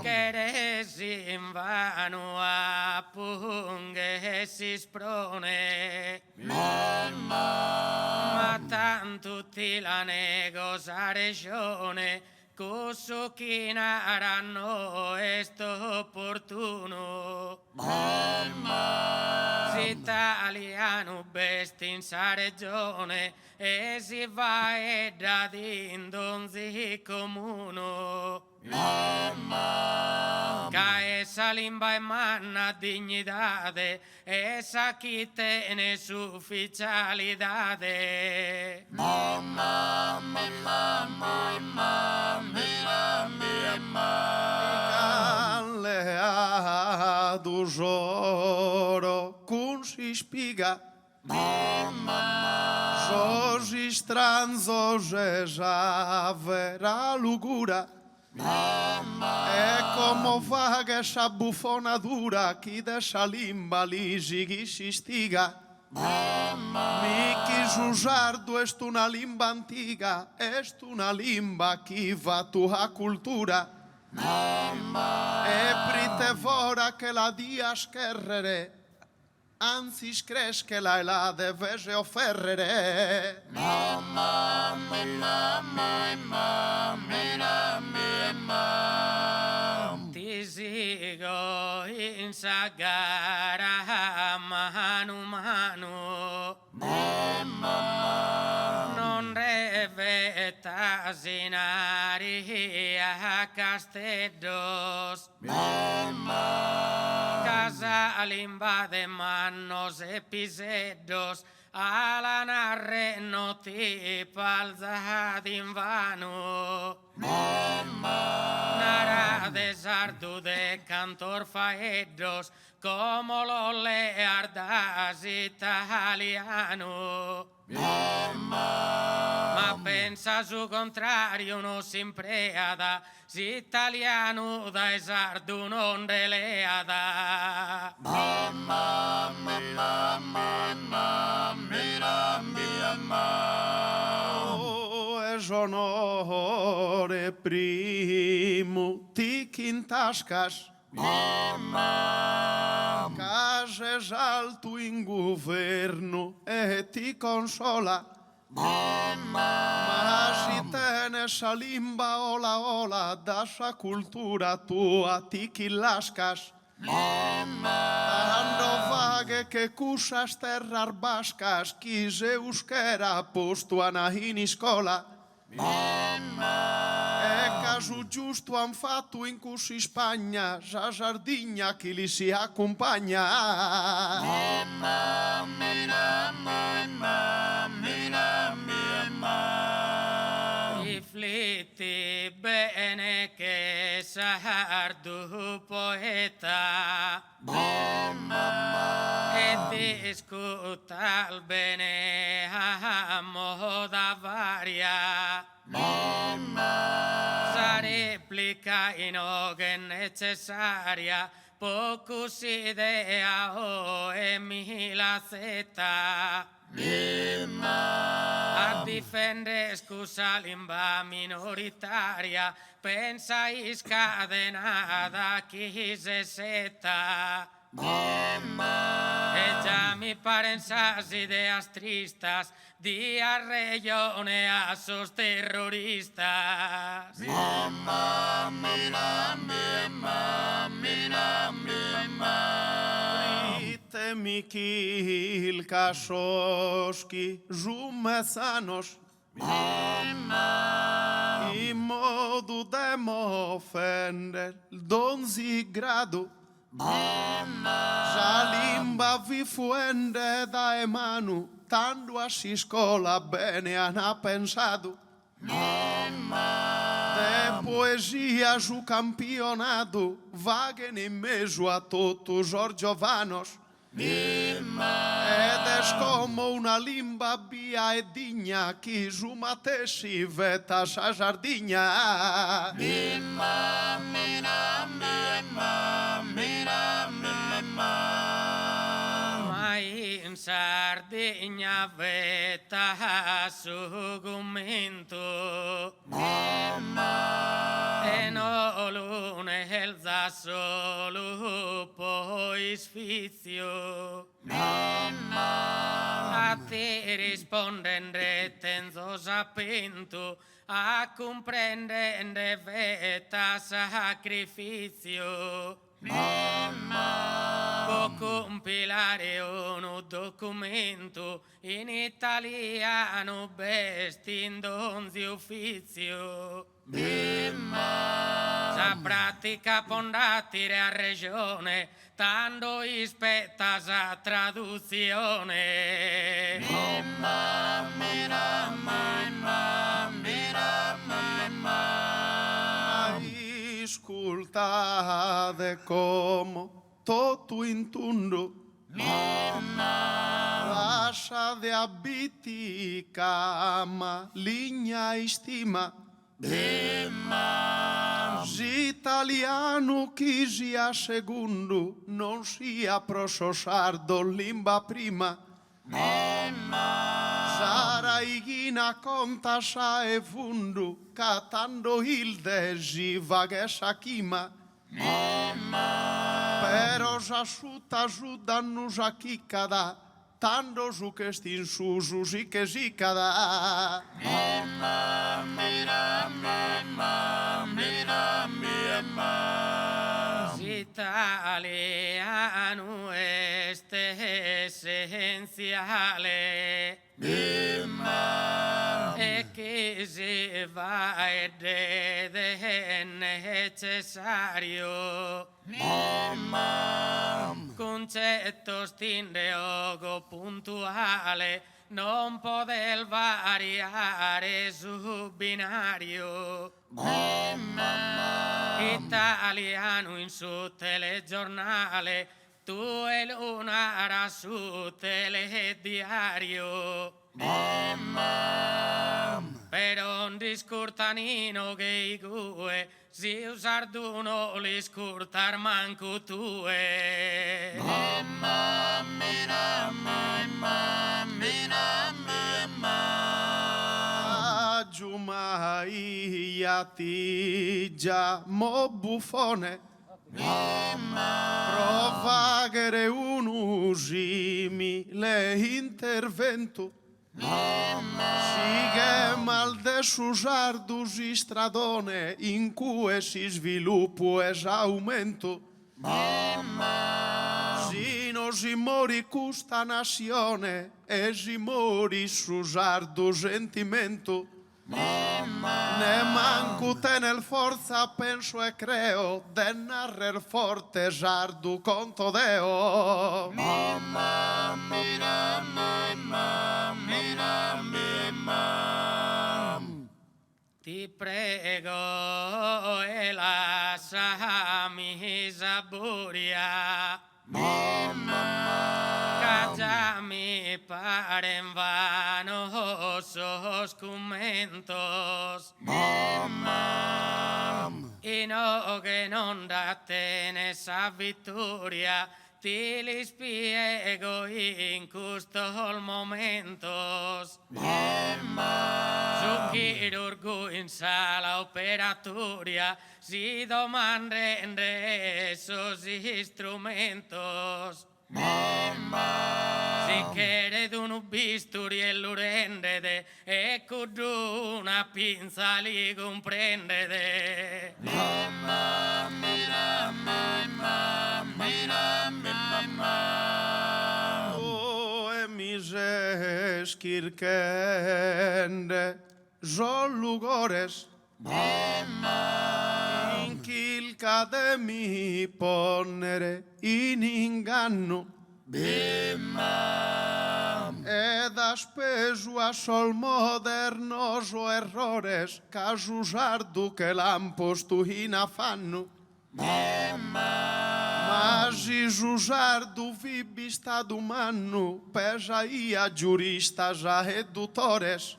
Che resi in vano a punghe si sprone. Ma tanto ti la nego sa regione, coso chi naranno est opportuno. Si italiano besti in sa regione e si va e da d'indonzi comuno. Ca esa limba e manna dignidade, esa chi tene su ufficialidade. Alleado joro cum si spiga. Zosi stranzo já verá lugura. É como vaga essa bufonadura que dessa limba ligi si stiga. Mi quis usar do est una limba antiga, est una limba que va tua cultura. E pritevora che la dias kerrere, anzi scresce la deve offerre. Ti sigo in sagara manu manu. Non deve tasinari a Castellos. Casa limba de manos e piseddos. Ala narre no ti palza d'invano. Nara de sardu de cantor faeddos, como lo leardas italiano. Ma pensa su contrario no simpreada, si italiano da esardu non deleada. Oh, es onore primo ti quintascas. Cases alto in governo e ti consola. Ma si tenes a limba ola da sa cultura tua ti quillascas. Ando vaghe che cusas terrar bascas, quise euskera posto anahin scola. E caso giusto han fatto in cussi Spagna, sa Sardigna chi li si accompagna. Rifletti bene che sardu poeta e discuta il bene a moda varia. Sa replica in oghe necessaria, pocus idea o e mila zeta. A difendere scusa limba minoritaria, pensa scadenata chi se seta. E già mi paren sas ideas tristas di arreglione a sos terroristas. Mikil Kasoski, Jumesanos, in modo de m'offender, donzi grado, sa limba vi fuende da emanu, tanto a si scola bene han pensado. De poesia su campionado, vaghen in meso a totus os giovanos. Ed es como una limba via e digna chi su matessi veta sa Sardigna. Ma in Sardegna veta su gumento e no lune elza solo poi sfizio. A te rispondende tenzo sapento, a comprendere veta sacrificio. Può compilare un documento in italiano in donzi ufficio. Sa pratica pondatire a regione, tanto ispetta sa traduzione. Ascoltate come tutto in tondo lascia de abiti cama ligna e stima italiano chi sia secondo non sia proso sardo limba prima sarà igina conta sa e fundu catando il desi vaghessa chima Però s'asciutta su danno giacchiccada, tanto su che stin su sì che si cada. Italiano este essenziale e che si va ed è necessario. Concetto stindeogo puntuale, non poter variare su binario. Italiano in su telegiornale, tu e l'una su telediario. Però un discortanino che i gue si usarduno li scurtar manco tue. Giumaiati già mo buffone, provagere un usimile intervento. Si che mal de susardus stradone in cui si sviluppo e aumento. Si non si mori custa nazione e si mori susardo sentimento. Ne manco tener forza penso e creo de narrer forte sardu conto deo. Ti prego e lasciami saboria. Che già mi pare in vano sos commentos. E no che non da te ne sa vittoria, ti li spiego in questo momento. Su chirurgo in sala operatoria si domanden esos instrumentos. Si quiere de un bisturi e lo rendete e con una pinza li comprendete. O e mise schirchende zol lugores. In chilca de mi ponere in inganno. Ed ha speso a sol modernoso errores casus ardu che l'ampostu in affanno. Ma si susardu vibi stadu mannu pesa ia giuristas a edutores.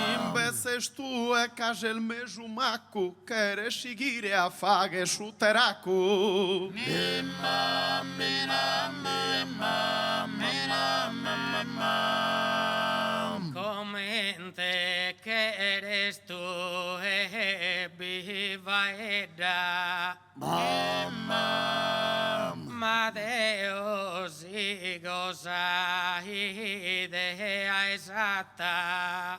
In veces tu e casel mesu macu quere seguire a faghe su teracu. Comente che eres tu e viva edda. Ma Deo si goza idea esatta.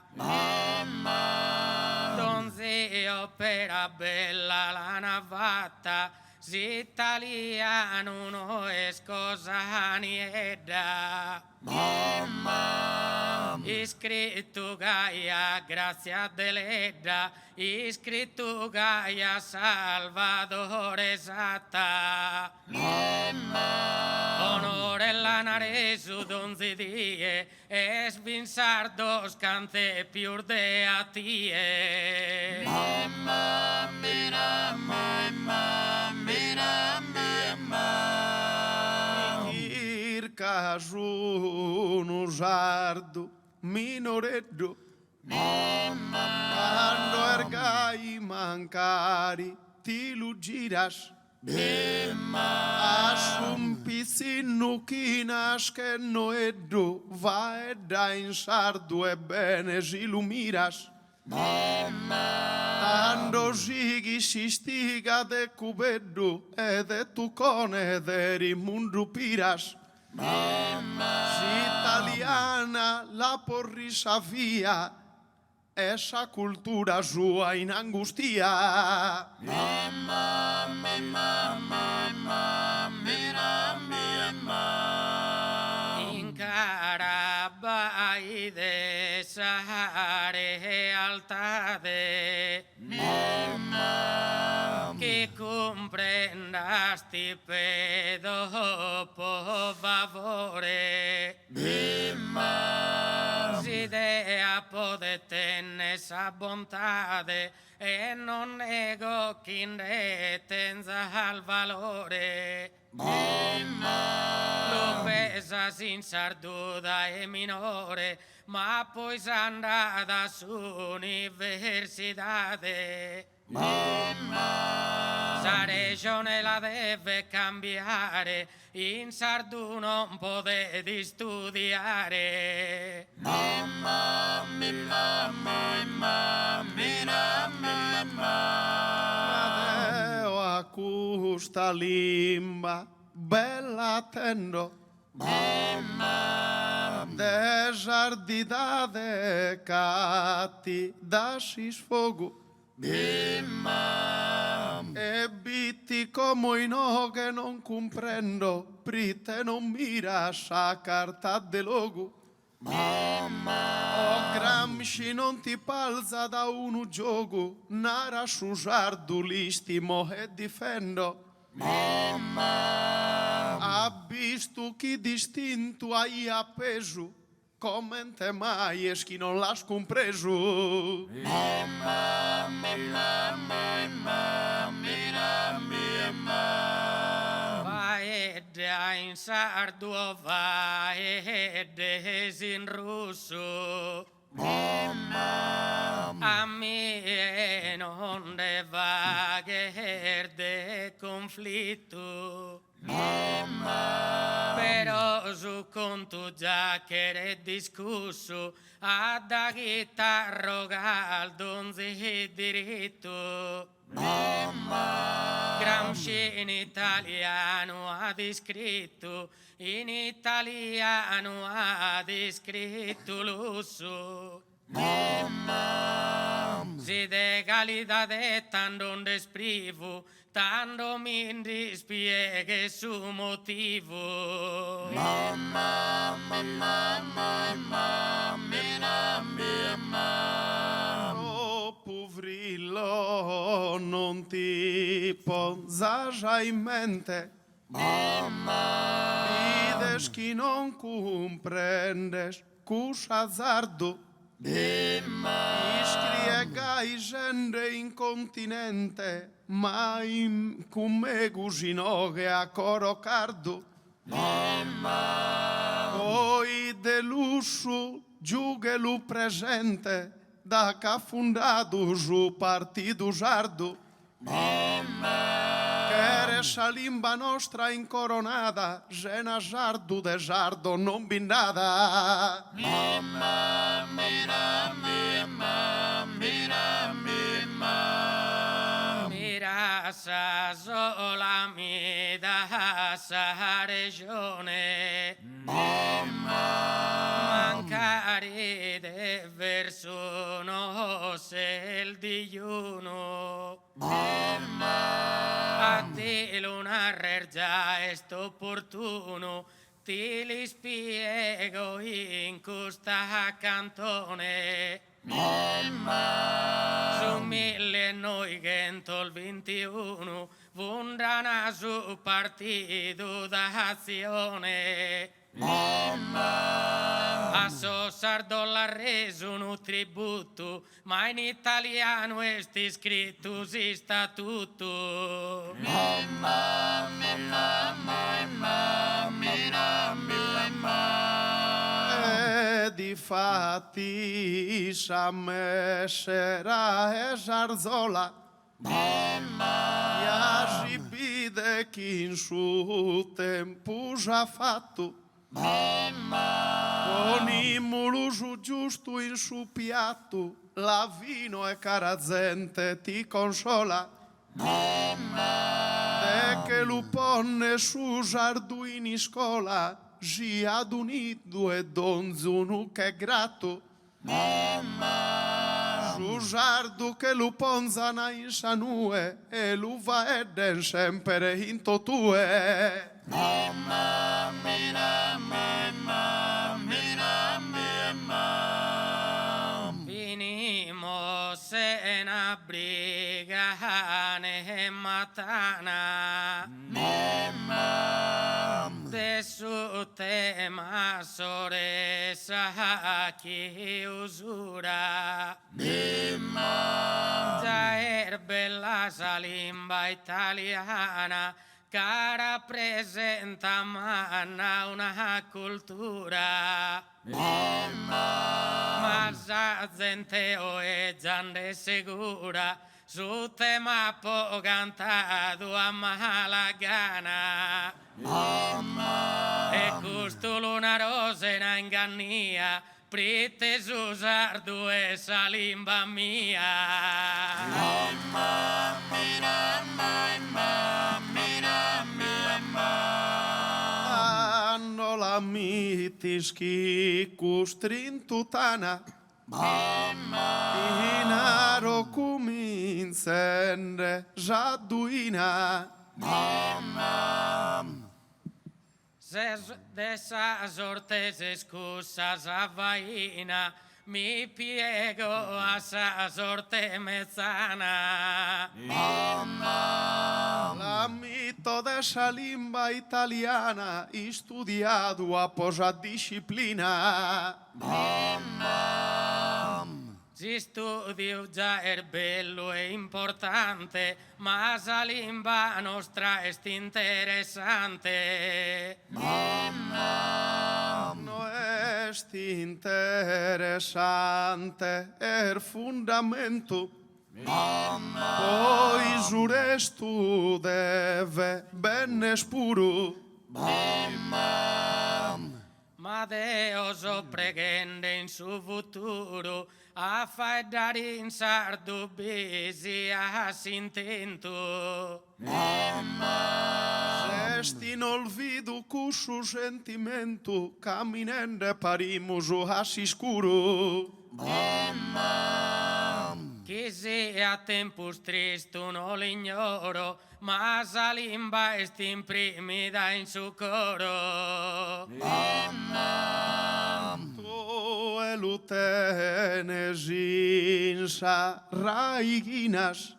Donzio per bella la navata, si italiano no es cosa nieda. Iscritto Gaia, grazia dell'edda, iscritto Gaia, Salvatore esatta. Onore la naresu donzi die, es vinsardos cante piur de a tie. Casu no sardo minoreddo. Quando ergai mancari ti lu giras. Asum piscinu chinas che no eddo va edda in sardo e bene si lu miras. Tando sigi si stiga de cubeddu e de tucone de rimundu piras. Si italiana la porrisa via, esa cultura sua in angustia. In Carabai de Sahare altade che comprendasti pedo po favore si dea podetenne sa bontade e non nego chinde tenza al valore lo pesa sin sarduda e minore ma poi s'andata su universitate sa regione la deve cambiare in sardu non potete studiare Adeo a custa limba bella tendo desardidade cati da sfogo e bitti come no che non comprendo prite non mira sa carta de logo o Gramsci non ti palza da uno gioco nara susardu listimo e difendo ha visto chi distinto hai appeso commente mai es chi non l'ha compreso Vaedde in sardo vaedde in russo a me non deve de conflitto però su conto già che era discusso a da chitarro galdonzi diritto Gramsci in italiano ha descritto in italiano ha descritto lusso si de calidad tanto non desprivo tanto mi dispieghe su motivo oh povrillo non ti posa in mente vides chi non comprendes cus azzardo iscriegai gente incontinente ma come cusinoghe a coro cardo poi de lusso giugelu presente da ca fundato su partido sardo che era sa limba nostra incoronata gena sardo de sardo non bindata mira sa sola mi da sa regione mancare de verso no se il digiuno a te una già è opportuno ti li spiego in questa cantone su 1921 vundana su partito d'azione a so sardo l'ha reso un tributo ma in italiano è scritto si statuto difatti sa messera e sarzola ya si vide chi in suo tempo già fatto Ponimmo l'uso giusto in su piatto, la vino e carazente ti consola. E che lo ponne su giardu in scuola, gi ad unito e donzuno che è grato. Su giardu che lo ponzana in sanue e lo va edden sempre in totue. Vinimos en abrigane matana. De su tema soresa chi usura. Già è bella sa limba italiana, che rappresenta manna una cultura. Ma la gente è già sicura su tema po cantato a mala gana. E questo una rosa in ingannia, prite su sardu e sa limba mia. Hanno la mitiski custrin tutana. Inaro cumincende giaduina. Dessa sorte se scusa sa vaina, mi piego a sa sorte mezzana. La mito dessa limba italiana, studiato a posa disciplina. Si studio già è bello e importante, ma la lingua nostra è interessante. No es interessante er fundamento. Poi su resto deve bene spuro. Ma Dio so pregende in su futuro a fare dare in sardo besi a s'intento. Sesti in olvido cu su sentimento, camminende parimuso a sicuro. Che sia tempus tristo non l'ignoro, ma sa limba est imprimida in su coro. Tu e lutenes insa raiginas.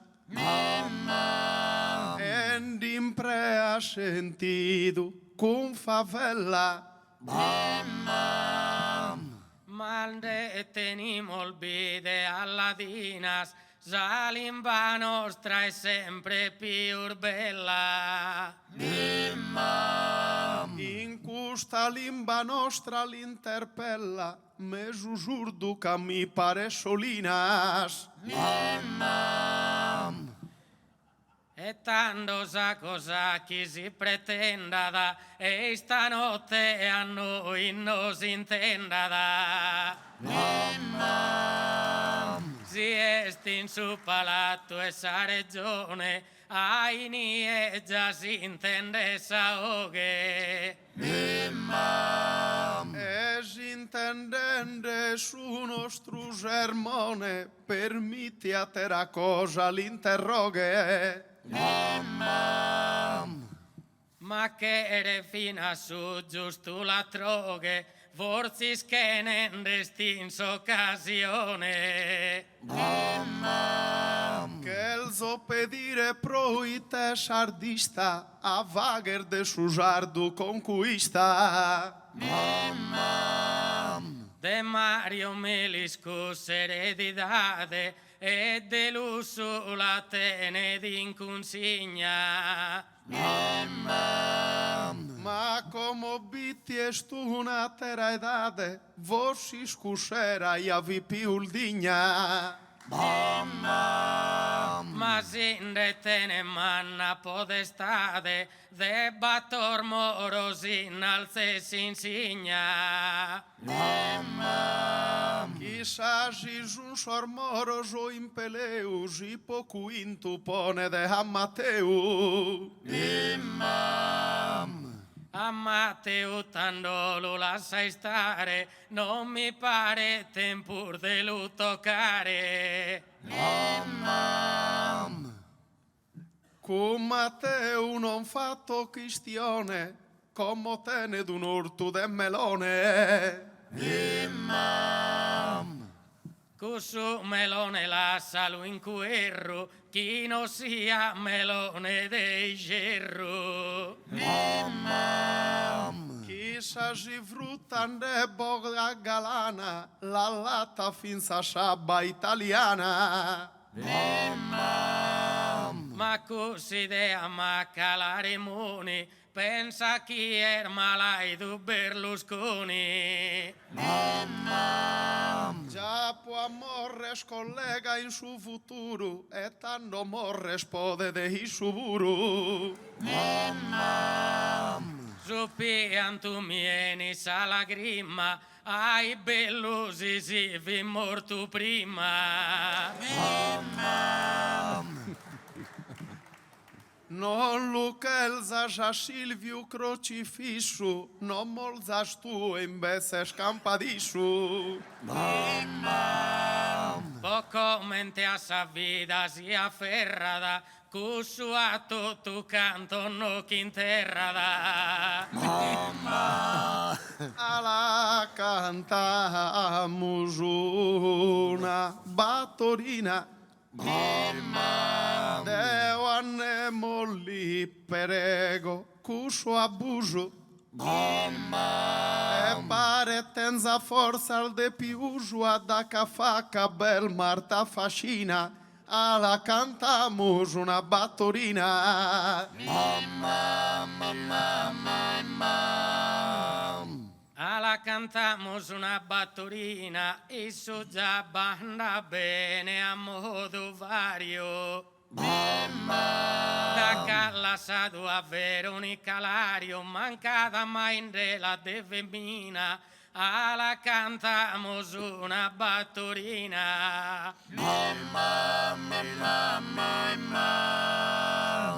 Ed imprea sentido con favela. Mande tenimos vide alladinas, sa limba nostra è sempre più bella. In questa limba nostra l'interpella, me susurdu che mi pare solinas. E tanto sa cosa chi si pretenda da, e stanotte a noi non si intenda da. Si est in su palato e sa regione, ai nie già si intende sa oghe. Es intendende su nostro sermone, permiti a terra cosa l'interroghe. Ma che ere fino su giusto la troghe, forse schenende in occasione. Che il zoppedire proite sardista, a vagher de su sardu conquista. De Mario Meliscus eredidade, e de lusso la tene d'inconsigna. Ma come bitti est una terra edade, vos si scusera e avi più digna. Ma sin de tene manna podestade, de bator moros innalces insigna. Chissà un sormoros o impeleus, ipocuintu pone de Ammateu. A Matteo tanto lo lasciai stare, non mi pare tempur de lo toccare. Con Matteo non fatto cristione, come tene d'un orto de melone. Cussu melone lascialo in cuerro, chi non sia melone dei gerro. Chissà si fruttan de boga galana, la latta finza sciabba italiana. Ma così de a calare moni, pensa chi è malaido Berlusconi. Già può morres collega in su futuro, e tanto morres pode de i suburu. Suppian tu mieni sa lagrimma, ai bellusi si vi morto prima. Non lucrezza già Silvio crocifisso, non molzas tu invece scampadissu. Poco mente a sa vida si afferrada, cussu a tutto canto no quinterrada. Alla cantamus una battorina. Deo annemo lì prego, cuscio abuso. E pare tenza forza al de piuso a da cafaca bel Marta fascina. Alla cantamus una battorina. Alla cantamos una battorina, isso già banda bene a modo vario. Da Callasado a Veronica Lario, mancada mai della de femmina, alla cantamos una battorina.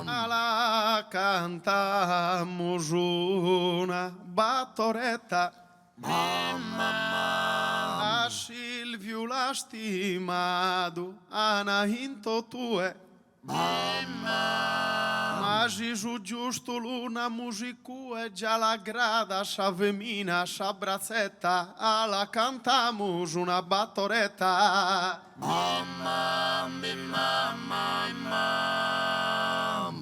Alla cantamus una battoretta. A Silvio lastimado, anahinto tue. Ma Gesù giusto luna musicu e già la grada sa femina sa brazzetta, alla cantamus una battoretta.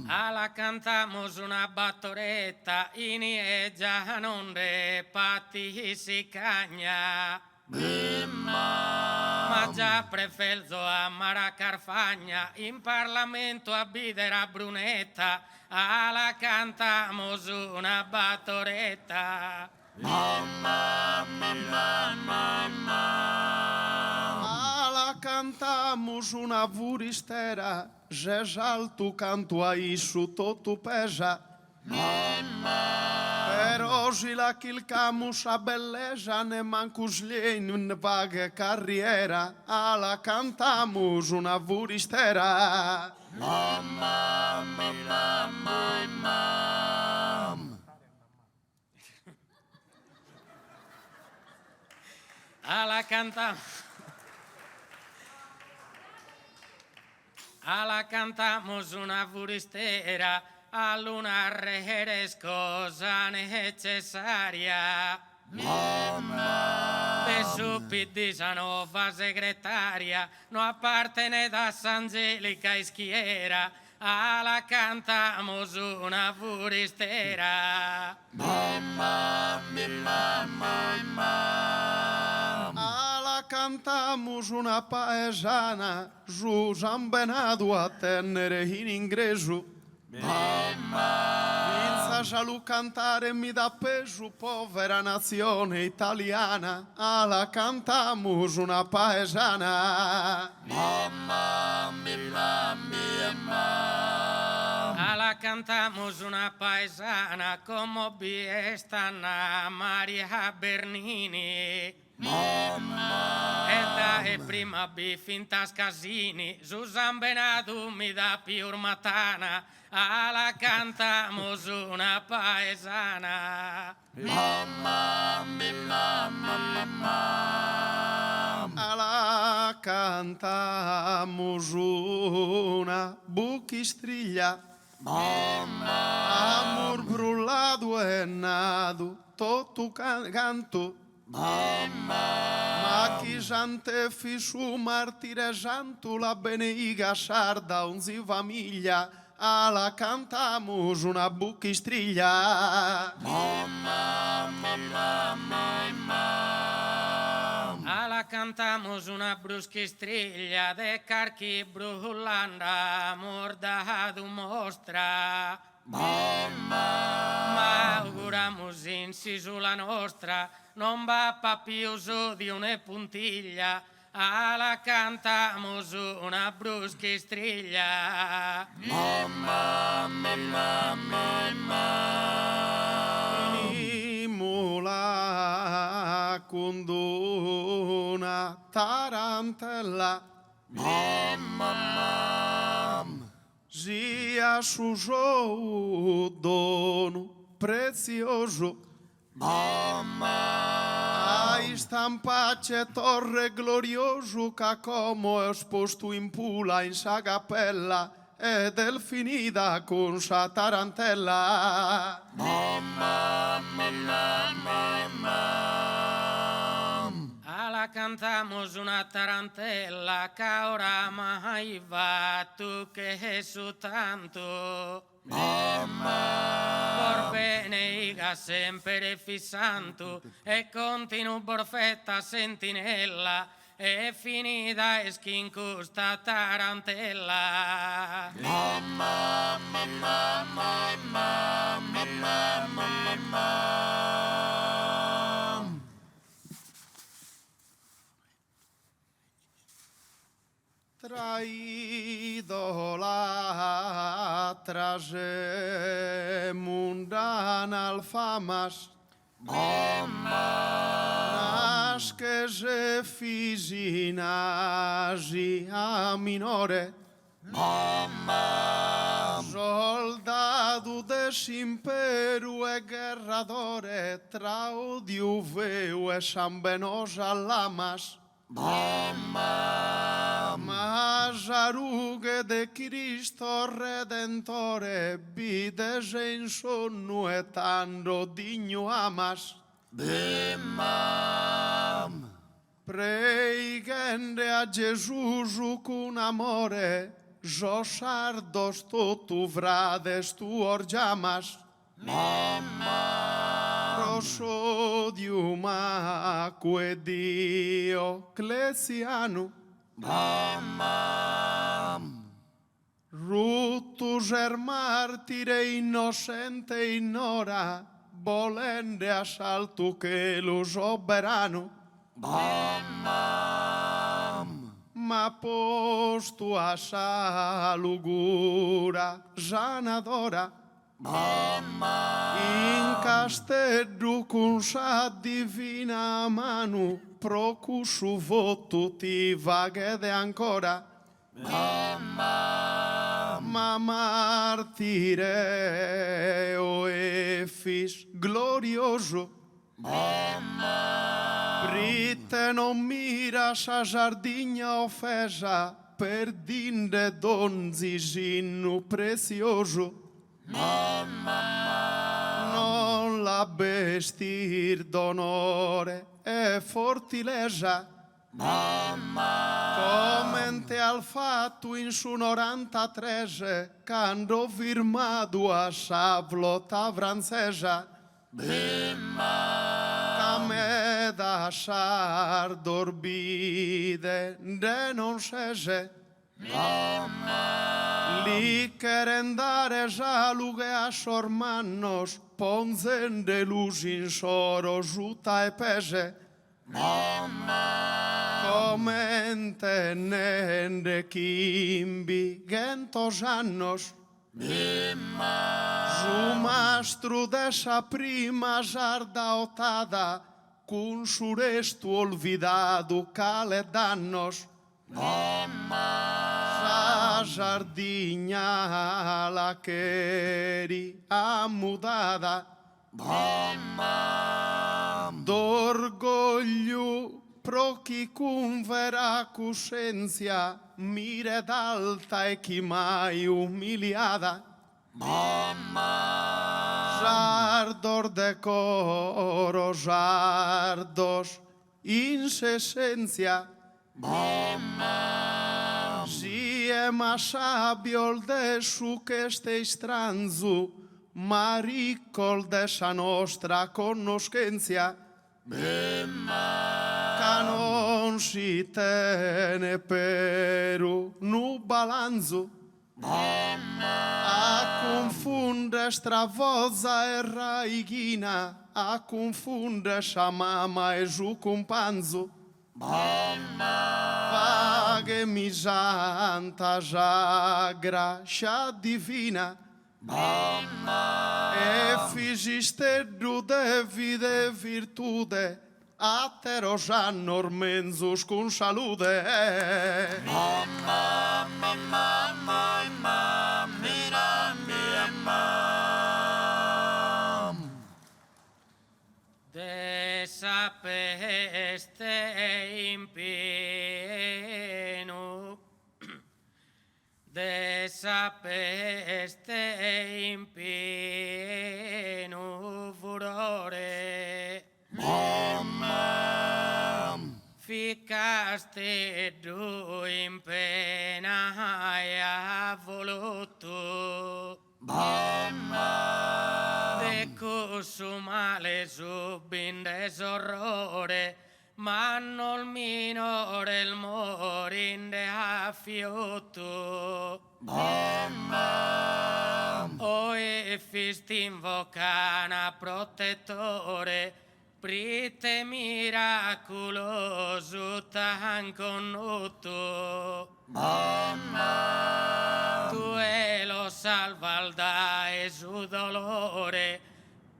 Alla cantamos una battoretta, in già non re patti si cagna. Ma già prefelzo a Mara Carfagna, in Parlamento a Bidera Brunetta, alla cantamos una battoretta. Alla cantamus una vuristera, Gesal tu canto a isso toto pesa. Per oggi la chilcamus a bellezza, ne mancus lien in vaga carriera, alla cantamus una vuristera. Alla cantamos una furistera, a luna regeres cosa necessaria. De su piddisa nuova segretaria, no appartene da Sangelica Ischiera, alla cantamos una furistera. Alla cantamus una paesana, giù zambenado a tenere in ingresso. Senza giallo cantare mi dà peso, povera nazione italiana, alla cantamus una paesana. cantamos una paesana como Biestana Maria Bernini. Eda e prima bifintas casini, Susan Benadu mi da piurmatana, alla cantamos una paesana. Alla cantamos una buquistrilla. Amor brulado e nado, todo canto. Ma chi jante fisu martirejanto la beneiga sarda unzi famiglia, alla cantamos una buquistrilla. Alla cantamos una bruschistriglia de carchi brullanda, mordado mostra. Ma auguramos inciso la nostra, non va più su di una puntiglia, alla cantamos una bruschistriglia. Mula con una tarantella. Zia sujou o dono prezioso. A stampace torre glorioso che come esposto in pula in sa cappella e delfinida con sa tarantella. Alla cantamos una tarantella che ora mai va tu che su tanto. Por beneiga sempre fissanto e continu borfetta sentinella e finita e schincu sta tarantella. Traídola traje mundana alfamas. Nas que je fizinagi a minore. Soldado desimpero e guerradore, traudio veu e sambenosa lamas. Mas arughe de Cristo Redentore, bides in sonno e tanto digno amas. Preigende a Gesù con amore, Josardos tu vrades tu orgiamas. Prosodium acque Dio Clesiano. Rutus er martire innocente ignora, volende assalto che lo soberano. Ma posto a salugura zanadora. In castello con sa divina mano, procusu voto ti vaghede ancora. Ma martire o efis glorioso. Brite non mira sa giardinha offesa, per dinde donzi ginno prezioso. Non la vestir d'onore e fortilesa. Commente al fatto in su 93, quando firmado a savlota francesa. Come da char dorbide de non sese. Li querendare jalughe a sormannos, ponzen de luz in soro juta e pese. Comente nende kimbi gentos annos. Su mastro dessa prima jarda otada, com suresto olvidado cale danos. Sa jardinha la queri amudada. D'orgoglio pro chi con vera coscienza mire d'alta e chi mai umiliata. Jardor de coro, jardos in esencia. Si è ma sabiol de su che ste stranzu, ma riccol de sa nostra conoscenza. Ca non si tene peru nu balanzo. A confunde stravosa e raighina, a confunde sa mama e su companzo. Vaghe mi santa jagra scia divina. E fisisteddu de vide virtude, atero jannor menzus con salude. De sa peste in pieno, de sa peste in pieno furore. Ficaste giù in pena e ha voluto. De cusso male subin desorrore, ma non il minore il morinde a fiuto. O e fisti invocana protettore, prite miracoloso tan connuto. Tu e lo salvalda e su dolore,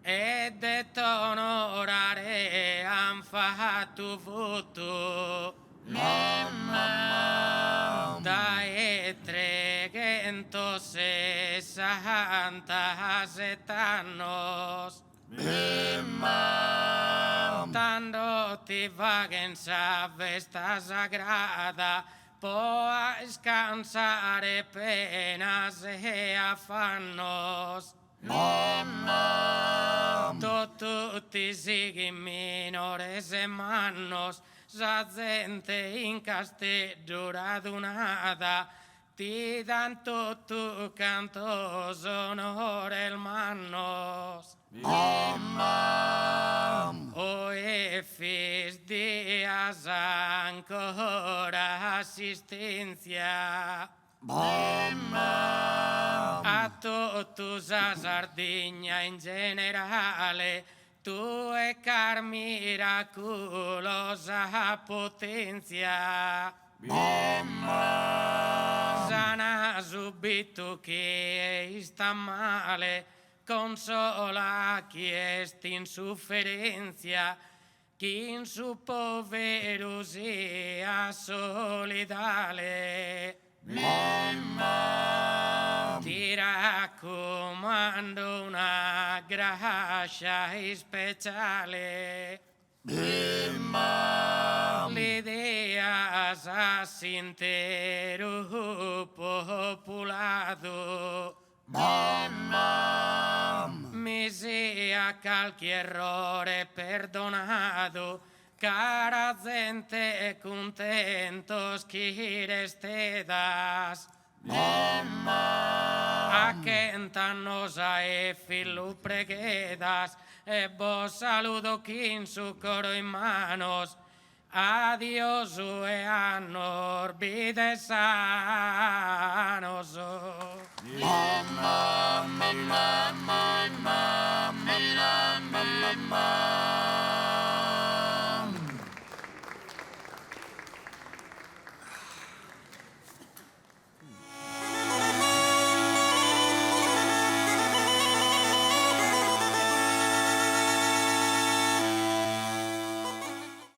e de t'onorare han fatto voto. Da e 367 annos. Tanto ti vaguen sa vesta sagrada, può scansare penas e affannos. Tutti sighi minores e mannos, sa gente in casteggio radunata, ti dan tutto cantos onore il mannos. O e fis dias ancora assistenza. A tutti a Sardegna in generale, tu e car miraculosa potenzia. Sana subito che sta male, consola chi est in sofferenza, chi in su povero sia solidale. Ti raccomando una grazia speciale. L'idea sa intero popolato. Mi sia qualche errore perdonato, cara gente contentos chi restedas. A quentanos e filu preguedas, e vos saludo qui in su coro in manos. Adiós e anor vide sanos. Mama, mama, mama, mama, mama, mama.